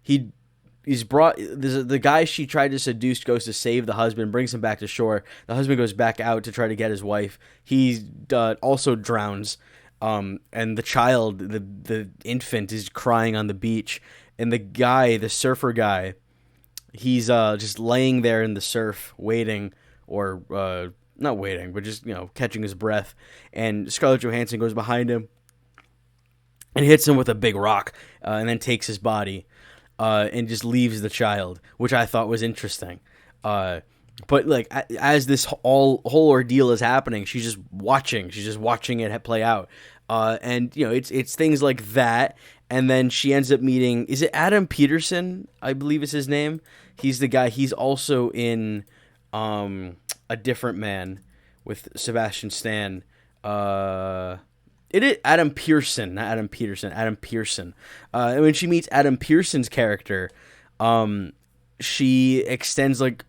he's brought the guy she tried to seduce goes to save the husband, brings him back to shore. The husband goes back out to try to get his wife. He also drowns. And the child, the infant, is crying on the beach. And the guy, the surfer guy, he's just laying there in the surf, waiting, or not waiting, but just, catching his breath. And Scarlett Johansson goes behind him and hits him with a big rock, and then takes his body, and just leaves the child, which I thought was interesting. But, like, as this whole ordeal is happening, she's just watching it play out. And it's things like that. And then she ends up meeting, is it Adam Peterson? I believe is his name. He's the guy. He's also in A Different Man with Sebastian Stan. It is Adam Pearson, not Adam Peterson. Adam Pearson. And when she meets Adam Pearson's character, she extends, like,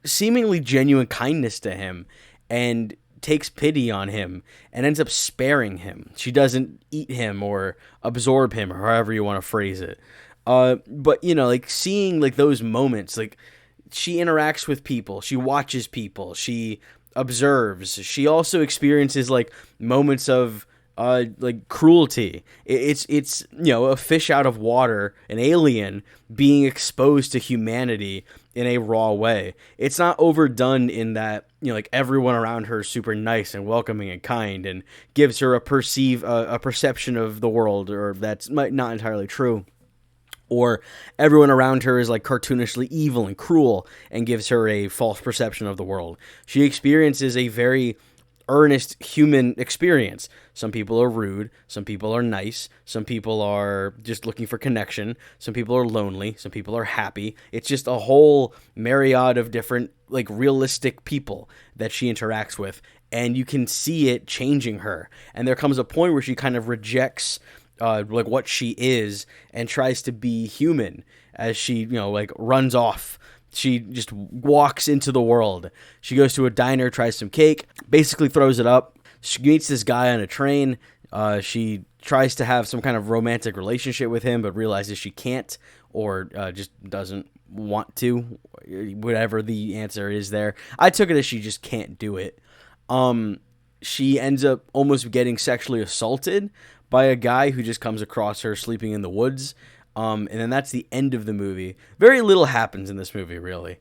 seemingly genuine kindness to him and takes pity on him and ends up sparing him. She doesn't eat him or absorb him, or however you want to phrase it. But, like, seeing, like, those moments, like, she interacts with people, she watches people, she observes. She also experiences, like, moments of like, cruelty. It's a fish out of water, an alien being exposed to humanity in a raw way. It's not overdone in that, like, everyone around her is super nice and welcoming and kind and gives her a perception of the world, or that's not entirely true. Or everyone around her is, like, cartoonishly evil and cruel and gives her a false perception of the world. She experiences a very earnest human experience. Some people are rude, some people are nice, some people are just looking for connection, some people are lonely, some people are happy. It's just a whole myriad of different, like, realistic people that she interacts with, and you can see it changing her. And there comes a point where she kind of rejects like, what she is and tries to be human as she, like, runs off. She just walks into the world. She goes to a diner, tries some cake, basically throws it up. She meets this guy on a train. She tries to have some kind of romantic relationship with him, but realizes she can't, or just doesn't want to, whatever the answer is there. I took it as she just can't do it. She ends up almost getting sexually assaulted by a guy who just comes across her sleeping in the woods. And then that's the end of the movie. Very little happens in this movie, really.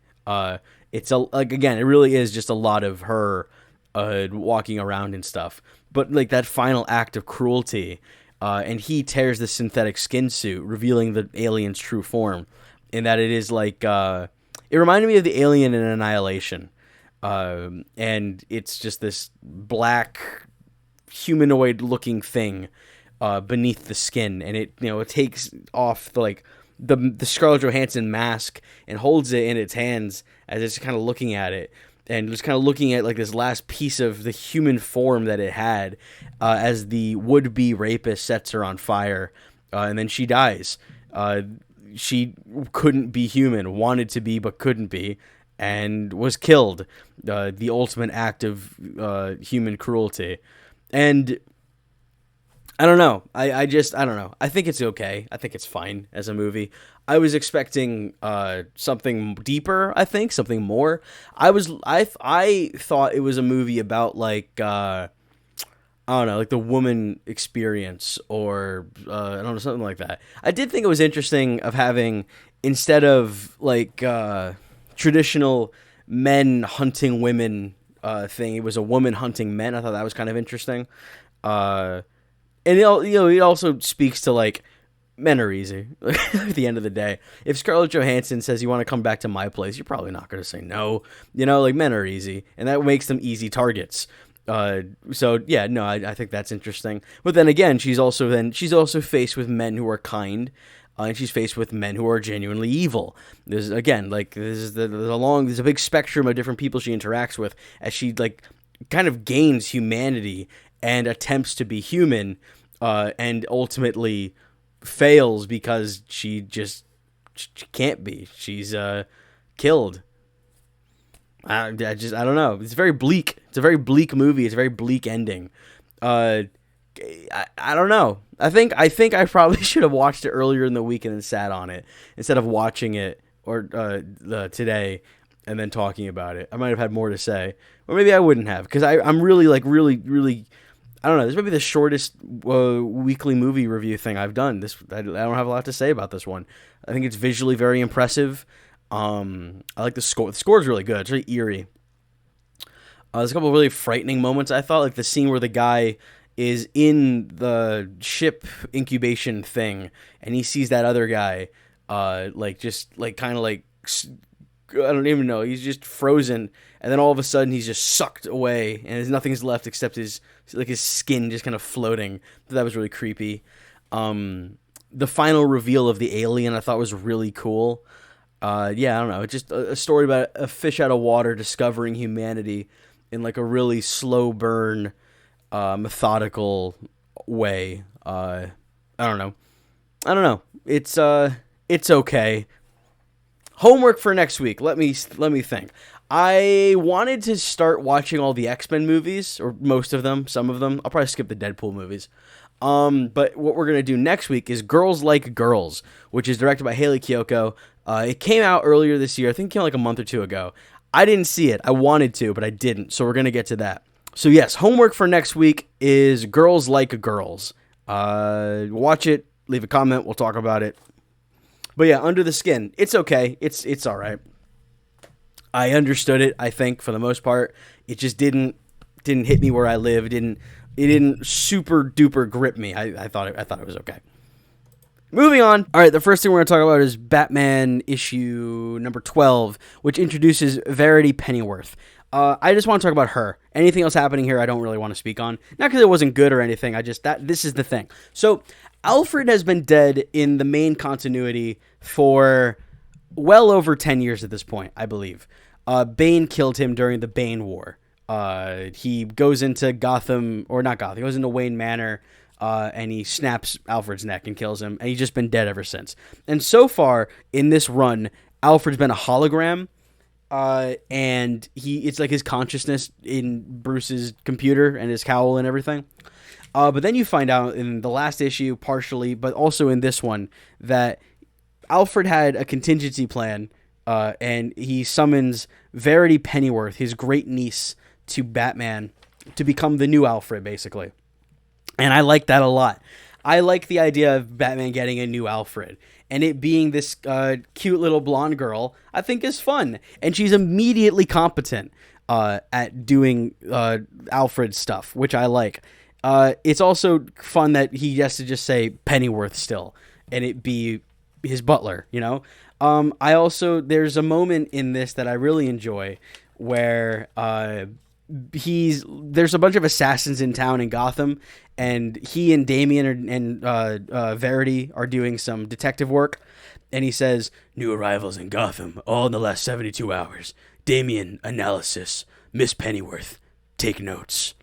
It's again, it really is just a lot of her walking around and stuff. But, like, that final act of cruelty, and he tears the synthetic skin suit, revealing the alien's true form. In that it is like, it reminded me of the alien in Annihilation. And it's just this black humanoid looking thing. beneath the skin, and it takes off the Scarlett Johansson mask and holds it in its hands as it's kind of looking at it, and just kind of looking at like this last piece of the human form that it had, as the would-be rapist sets her on fire, and then she dies. She couldn't be human, wanted to be but couldn't be, and was killed. The ultimate act of human cruelty. And I don't know. I don't know. I think it's okay. I think it's fine as a movie. I was expecting something deeper, I think, something more. I thought it was a movie about like I don't know, like the woman experience, or I don't know, something like that. I did think it was interesting of having, instead of like traditional men hunting women thing, it was a woman hunting men. I thought that was kind of interesting. And it also speaks to like men are easy at the end of the day. If Scarlett Johansson says you want to come back to my place, you're probably not going to say no. Like men are easy, and that makes them easy targets. So yeah, no, I think that's interesting. But then again, she's also faced with men who are kind, and she's faced with men who are genuinely evil. There's there's a big spectrum of different people she interacts with as she like kind of gains humanity and attempts to be human, and ultimately fails because she can't be. She's killed. I don't know. It's very bleak. It's a very bleak movie. It's a very bleak ending. I don't know. I think I probably should have watched it earlier in the week and then sat on it instead of watching it today and then talking about it. I might have had more to say, or maybe I wouldn't have, because I'm really really. I don't know. This might be the shortest weekly movie review thing I've done. I don't have a lot to say about this one. I think it's visually very impressive. I like the score. The score is really good. It's really eerie. There's a couple of really frightening moments. I thought, like the scene where the guy is in the ship incubation thing, and he sees that other guy, I don't even know. He's just frozen, and then all of a sudden he's just sucked away, and there's nothing's left except his skin just kind of floating. That was really creepy. The final reveal of the alien I thought was really cool. I don't know. It's just a story about a fish out of water discovering humanity in like a really slow burn, methodical way. I don't know. It's okay. Homework for next week. Let me think. I wanted to start watching all the X-Men movies, or most of them, some of them. I'll probably skip the Deadpool movies. But what we're going to do next week is Girls Like Girls, which is directed by Haley Kiyoko. It came out earlier this year. I think it came out like a month or two ago. I didn't see it. I wanted to, but I didn't. So we're going to get to that. So yes, homework for next week is Girls Like Girls. Watch it. Leave a comment. We'll talk about it. But yeah, Under the Skin. It's okay. It's all right. I understood it, I think, for the most part. It just didn't hit me where I live. It didn't super duper grip me. I thought it was okay. Moving on. All right, the first thing we're going to talk about is Batman issue number 12, which introduces Verity Pennyworth. I just want to talk about her. Anything else happening here I don't really want to speak on. Not because it wasn't good or anything. This is the thing. So Alfred has been dead in the main continuity for well over 10 years at this point, I believe. Bane killed him during the Bane War. He goes into Gotham, or not Gotham, he goes into Wayne Manor, and he snaps Alfred's neck and kills him, and he's just been dead ever since. And so far, in this run, Alfred's been a hologram, and it's like his consciousness in Bruce's computer and his cowl and everything. But then you find out in the last issue, partially, but also in this one, that Alfred had a contingency plan, and he summons Verity Pennyworth, his great niece, to Batman to become the new Alfred, basically. And I like that a lot. I like the idea of Batman getting a new Alfred. And it being this cute little blonde girl, I think is fun. And she's immediately competent at doing Alfred stuff, which I like. It's also fun that he has to just say Pennyworth still, and it be his butler, you know? There's a moment in this that I really enjoy where there's a bunch of assassins in town in Gotham, and he and Damian and Verity are doing some detective work, and he says, "New arrivals in Gotham, all in the last 72 hours. Damian, analysis. Miss Pennyworth, take notes."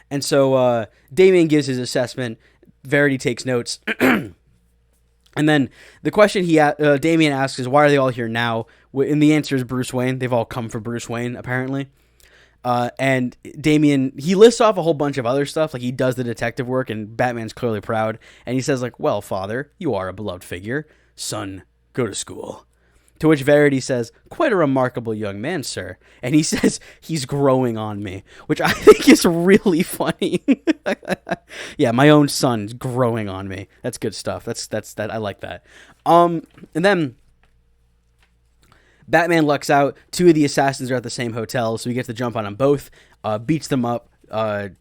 And so Damian gives his assessment, Verity takes notes, and then the question Damian asks is, why are they all here now? And the answer is Bruce Wayne. They've all come for Bruce Wayne, apparently. And Damian, he lists off a whole bunch of other stuff, like he does the detective work, and Batman's clearly proud. And he says, like, "Well, father, you are a beloved figure. Son, go to school." To which Verity says, "Quite a remarkable young man, sir." And he says, "He's growing on me," which I think is really funny. Yeah, my own son's growing on me. That's good stuff. That's that. I like that. And then Batman lucks out. Two of the assassins are at the same hotel, so he gets to jump on them both, beats them up,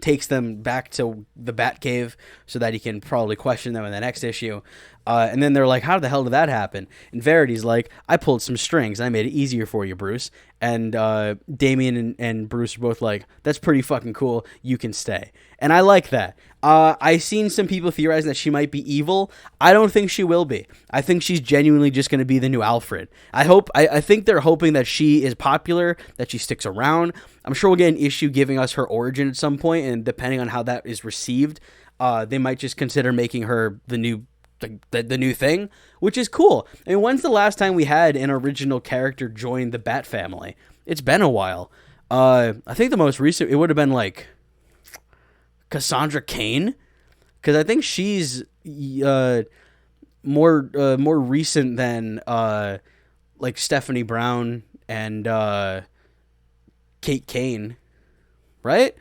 takes them back to the Batcave so that he can probably question them in the next issue. And then they're like, "How the hell did that happen?" And Verity's like, "I pulled some strings. I made it easier for you, Bruce." And Damian and Bruce are both like, "That's pretty fucking cool. You can stay." And I like that. I've seen some people theorizing that she might be evil. I don't think she will be. I think she's genuinely just going to be the new Alfred. I think they're hoping that she is popular, that she sticks around. I'm sure we'll get an issue giving us her origin at some point, and depending on how that is received, they might just consider making her the new thing, which is cool. I mean, when's the last time we had an original character join the Bat family? It's been a while. I think the most recent, it would have been like Cassandra Cain, because I think she's more recent than like Stephanie Brown and Kate Kane, right?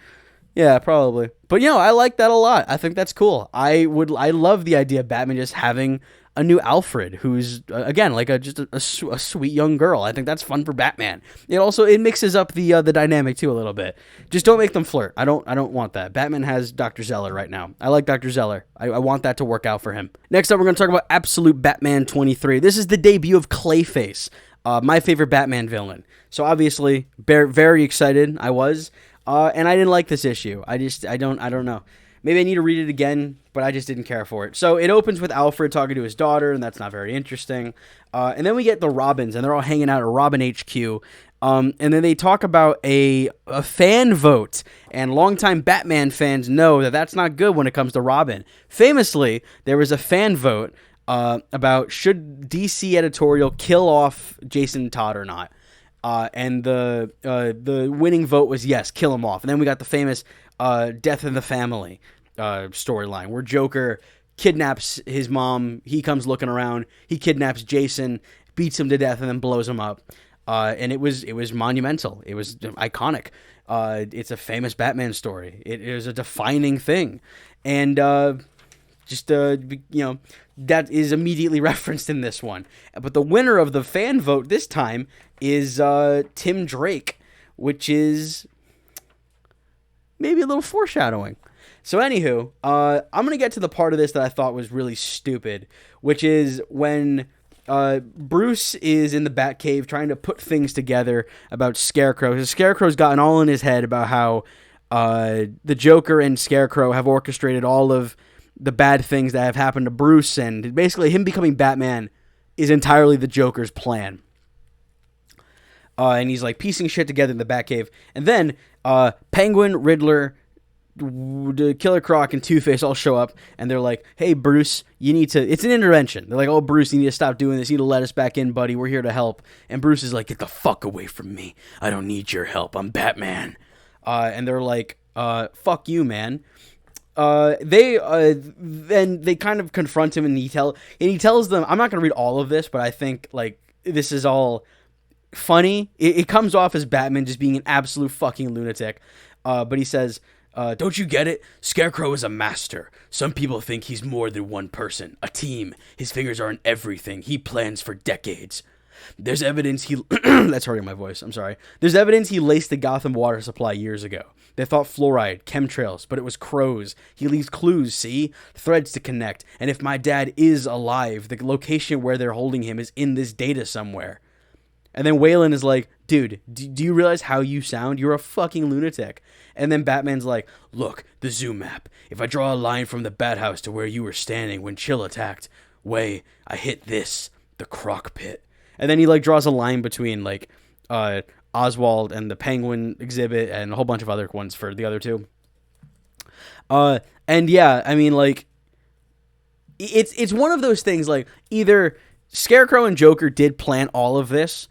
Yeah, probably. But I like that a lot. I think that's cool. I love the idea of Batman just having a new Alfred, who's again like a sweet young girl. I think that's fun for Batman. It mixes up the dynamic too a little bit. Just don't make them flirt. I don't want that. Batman has Dr. Zeller right now. I like Dr. Zeller. I want that to work out for him. Next up, we're going to talk about Absolute Batman 23. This is the debut of Clayface, my favorite Batman villain. So obviously, very excited. I was. And I didn't like this issue. I don't know. Maybe I need to read it again, but I just didn't care for it. So it opens with Alfred talking to his daughter, and that's not very interesting. And then we get the Robins, and they're all hanging out at Robin HQ. And then they talk about a fan vote, and longtime Batman fans know that that's not good when it comes to Robin. Famously, there was a fan vote about should DC editorial kill off Jason Todd or not. And the winning vote was yes, kill him off. And then we got the famous Death in the Family storyline where Joker kidnaps his mom. He comes looking around. He kidnaps Jason, beats him to death, and then blows him up. And it was monumental. It was iconic. It's a famous Batman story. It is a defining thing. And that is immediately referenced in this one. But the winner of the fan vote this time is Tim Drake, which is maybe a little foreshadowing. So anywho, I'm going to get to the part of this that I thought was really stupid, which is when Bruce is in the Batcave trying to put things together about Scarecrow. The Scarecrow's gotten all in his head about how the Joker and Scarecrow have orchestrated all of the bad things that have happened to Bruce, and basically him becoming Batman is entirely the Joker's plan. And he's like piecing shit together in the Batcave. And then Penguin, Riddler, Killer Croc, and Two-Face all show up, and they're like, "Hey, Bruce, you need to..." It's an intervention. They're like, "Oh, Bruce, you need to stop doing this. You need to let us back in, buddy. We're here to help." And Bruce is like, "Get the fuck away from me. I don't need your help. I'm Batman." And they're like, "Fuck you, man." Then they kind of confront him, and he tells them, I'm not going to read all of this, but I think like this is all funny. It comes off as Batman just being an absolute fucking lunatic. But he says, "Don't you get it? Scarecrow is a master. Some people think he's more than one person, a team. His fingers are in everything. He plans for decades. There's evidence he..." That's hurting my voice. I'm sorry. "There's evidence he laced the Gotham water supply years ago. They thought fluoride, chemtrails, but it was crows. He leaves clues, see? Threads to connect. And if my dad is alive, the location where they're holding him is in this data somewhere." And then Waylon is like, dude, do you realize how you sound? You're a fucking lunatic. And then Batman's like, look, the zoo map. If I draw a line from the bat house to where you were standing when Chill attacked, I hit this, the croc pit. And then he like draws a line between like Oswald and the Penguin exhibit and a whole bunch of other ones for the other two. And yeah, I mean, like, it's one of those things, like, either Scarecrow and Joker did plan all of this,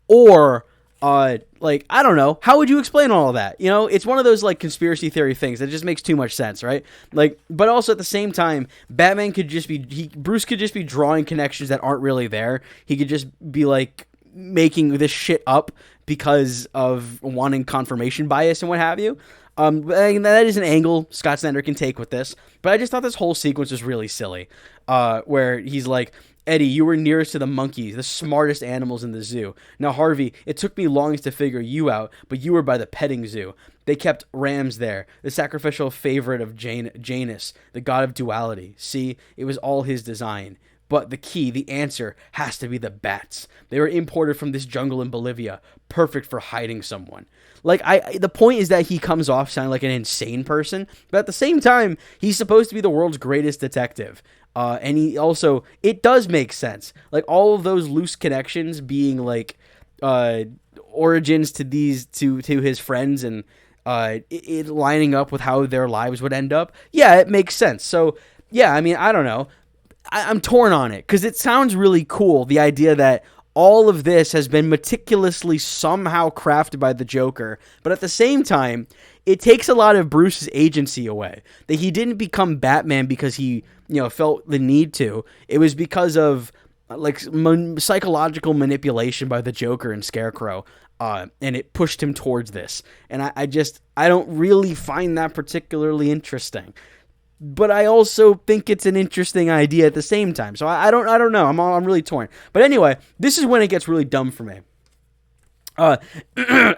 or, like, I don't know, how would you explain all of that? You know, it's one of those, like, conspiracy theory things that just makes too much sense, right? Like, but also at the same time, Batman could just be, Bruce could just be drawing connections that aren't really there. He could just be, like, making this shit up because of wanting confirmation bias and what have you. That is an angle Scott Snyder can take with this, but I just thought this whole sequence was really silly, where he's like, Eddie, you were nearest to the monkeys, the smartest animals in the zoo. Now, Harvey, it took me longest to figure you out, but you were by the petting zoo. They kept rams there, the sacrificial favorite of Janus, the god of duality. See, it was all his design. But the key, the answer, has to be the bats. They were imported from this jungle in Bolivia, perfect for hiding someone. Like, the point is that he comes off sounding like an insane person, but at the same time, he's supposed to be the world's greatest detective. And he also, it does make sense. Like, all of those loose connections being, like, origins to these, to his friends, and it lining up with how their lives would end up. Yeah, it makes sense. So, yeah, I mean, I don't know. I'm torn on it, because it sounds really cool, the idea that all of this has been meticulously somehow crafted by the Joker, but at the same time, it takes a lot of Bruce's agency away. That he didn't become Batman because he, felt the need to. It was because of, like, psychological manipulation by the Joker and Scarecrow, and it pushed him towards this. And I don't really find that particularly interesting. But I also think it's an interesting idea at the same time. So I don't know. I'm really torn. But anyway, this is when it gets really dumb for me.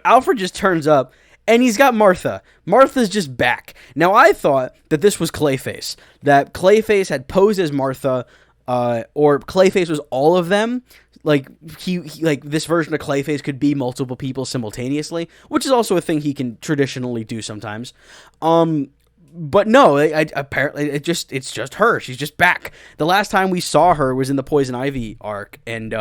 Alfred just turns up, and he's got Martha. Martha's just back. Now, I thought that this was Clayface. That Clayface had posed as Martha, or Clayface was all of them. Like, he like, this version of Clayface could be multiple people simultaneously, which is also a thing he can traditionally do sometimes. But no, apparently it's just her. She's just back. The last time we saw her was in the Poison Ivy arc, and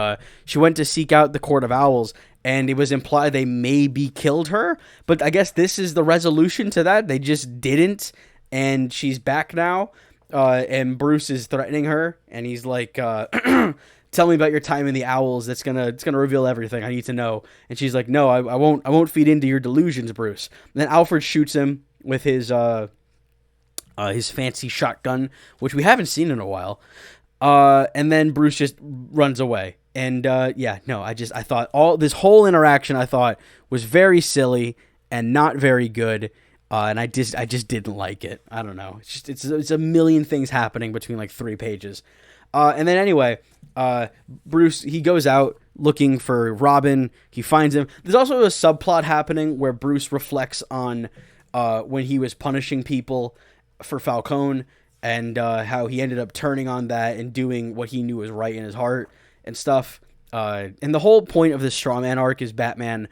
she went to seek out the Court of Owls, and it was implied they maybe killed her, but I guess this is the resolution to that. They just didn't, and she's back now, and Bruce is threatening her, and he's like, tell me about your time in the Owls. It's gonna reveal everything I need to know. And she's like, no, I won't feed into your delusions, Bruce. And then Alfred shoots him with his fancy shotgun, which we haven't seen in a while. And then Bruce just runs away. And I thought all this whole interaction I thought was very silly and not very good. And I just didn't like it. I don't know. It's a million things happening between like 3 pages. And then anyway, Bruce, he goes out looking for Robin. He finds him. There's also a subplot happening where Bruce reflects on when he was punishing people for Falcone, and how he ended up turning on that and doing what he knew was right in his heart and stuff. And the whole point of this Strawman arc is Batman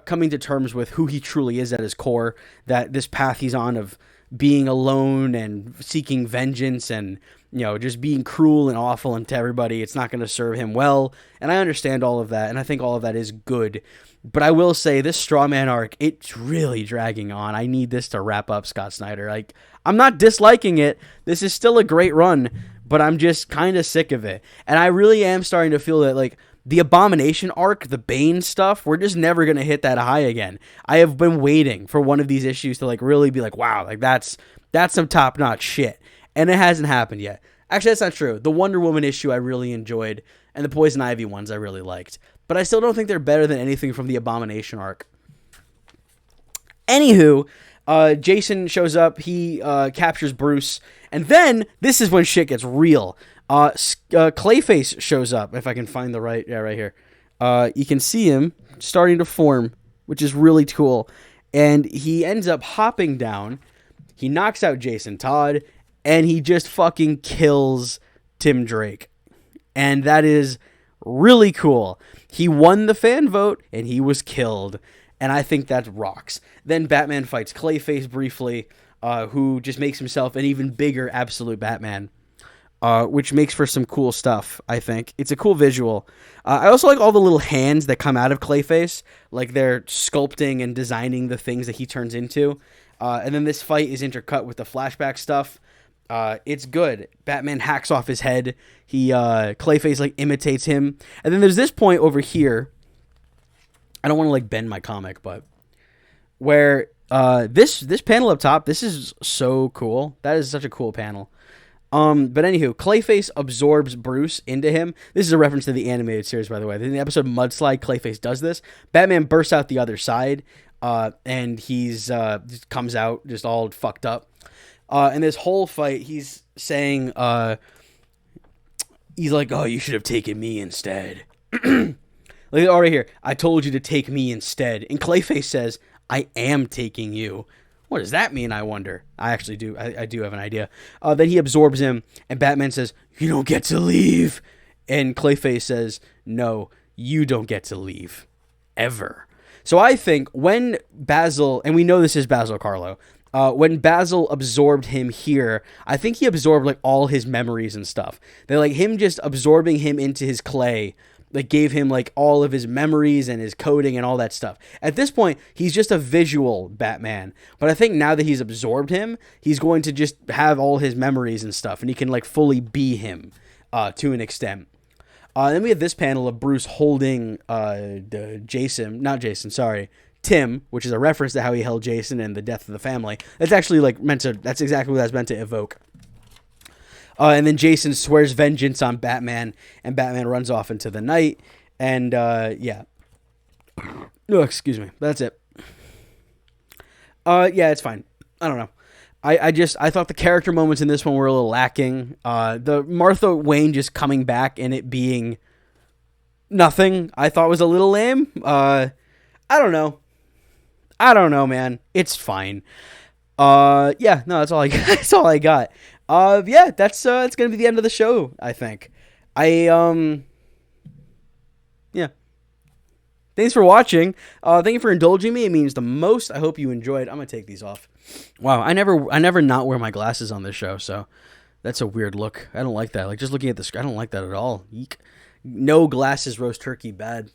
coming to terms with who he truly is at his core, that this path he's on of being alone and seeking vengeance and, just being cruel and awful and to everybody, it's not going to serve him well. And I understand all of that, and I think all of that is good. But I will say, this Strawman arc, it's really dragging on. I need this to wrap up, Scott Snyder. Like, I'm not disliking it. This is still a great run, but I'm just kind of sick of it. And I really am starting to feel that, like, the Abomination arc, the Bane stuff, we're just never going to hit that high again. I have been waiting for one of these issues to, like, really be like, wow, like, that's some top-notch shit. And it hasn't happened yet. Actually, that's not true. The Wonder Woman issue I really enjoyed, and the Poison Ivy ones I really liked. But I still don't think they're better than anything from the Abomination arc. Anywho, Jason shows up. He captures Bruce. And then, this is when shit gets real. Clayface shows up, if I can find the right... Yeah, right here. You can see him starting to form, which is really cool. And he ends up hopping down. He knocks out Jason Todd. And he just fucking kills Tim Drake. And that is really cool. He won the fan vote, and he was killed. And I think that rocks. Then Batman fights Clayface briefly, who just makes himself an even bigger absolute Batman, which makes for some cool stuff, I think. It's a cool visual. I also like all the little hands that come out of Clayface, like they're sculpting and designing the things that he turns into. And then this fight is intercut with the flashback stuff. It's good. Batman hacks off his head. Clayface like imitates him. And then there's this point over here. I don't want to like bend my comic, but where this panel up top, this is so cool. That is such a cool panel. But anywho, Clayface absorbs Bruce into him. This is a reference to the animated series, by the way. In the episode Mudslide, Clayface does this. Batman bursts out the other side, and he's just comes out just all fucked up. And this whole fight, he's saying, he's like, "Oh, you should have taken me instead." Like, all right here, I told you to take me instead. And Clayface says, "I am taking you." What does that mean, I wonder? I actually do. I do have an idea. Then he absorbs him, and Batman says, "You don't get to leave." And Clayface says, "No, you don't get to leave. Ever." So I think when Basil, and we know this is Basil Carlo, when Basil absorbed him here, I think he absorbed like all his memories and stuff. They're like him just absorbing him into his clay, like gave him like all of his memories and his coding and all that stuff. At this point, he's just a visual Batman. But I think now that he's absorbed him, he's going to just have all his memories and stuff, and he can like fully be him to an extent. Then we have this panel of Bruce holding Tim, which is a reference to how he held Jason and the death of the family. That's actually like that's exactly what that's meant to evoke. And then Jason swears vengeance on Batman, and Batman runs off into the night. And, yeah. Oh, excuse me. That's it. Yeah, it's fine. I don't know. I thought the character moments in this one were a little lacking. The Martha Wayne just coming back and it being nothing, I thought was a little lame. I don't know. Man. It's fine. Yeah, no, that's all I got. That's all I got. Yeah, that's gonna be the end of the show, I think. Yeah. Thanks for watching. Thank you for indulging me. It means the most. I hope you enjoyed. I'm gonna take these off. Wow, I never not wear my glasses on this show, so that's a weird look. I don't like that. Like just looking at the screen, I don't like that at all. Eek. No glasses, roast turkey, bad.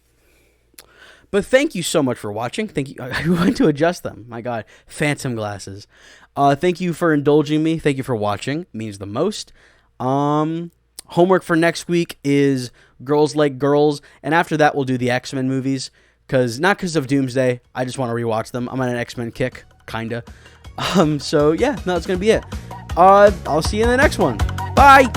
But thank you so much for watching. Thank you. I went to adjust them. My God, phantom glasses. Thank you for indulging me. Thank you for watching. It means the most. Homework for next week is Girls Like Girls, and after that we'll do the X-Men movies. Not because of Doomsday. I just want to rewatch them. I'm on an X-Men kick, kinda. So yeah, no, that's gonna be it. I'll see you in the next one. Bye.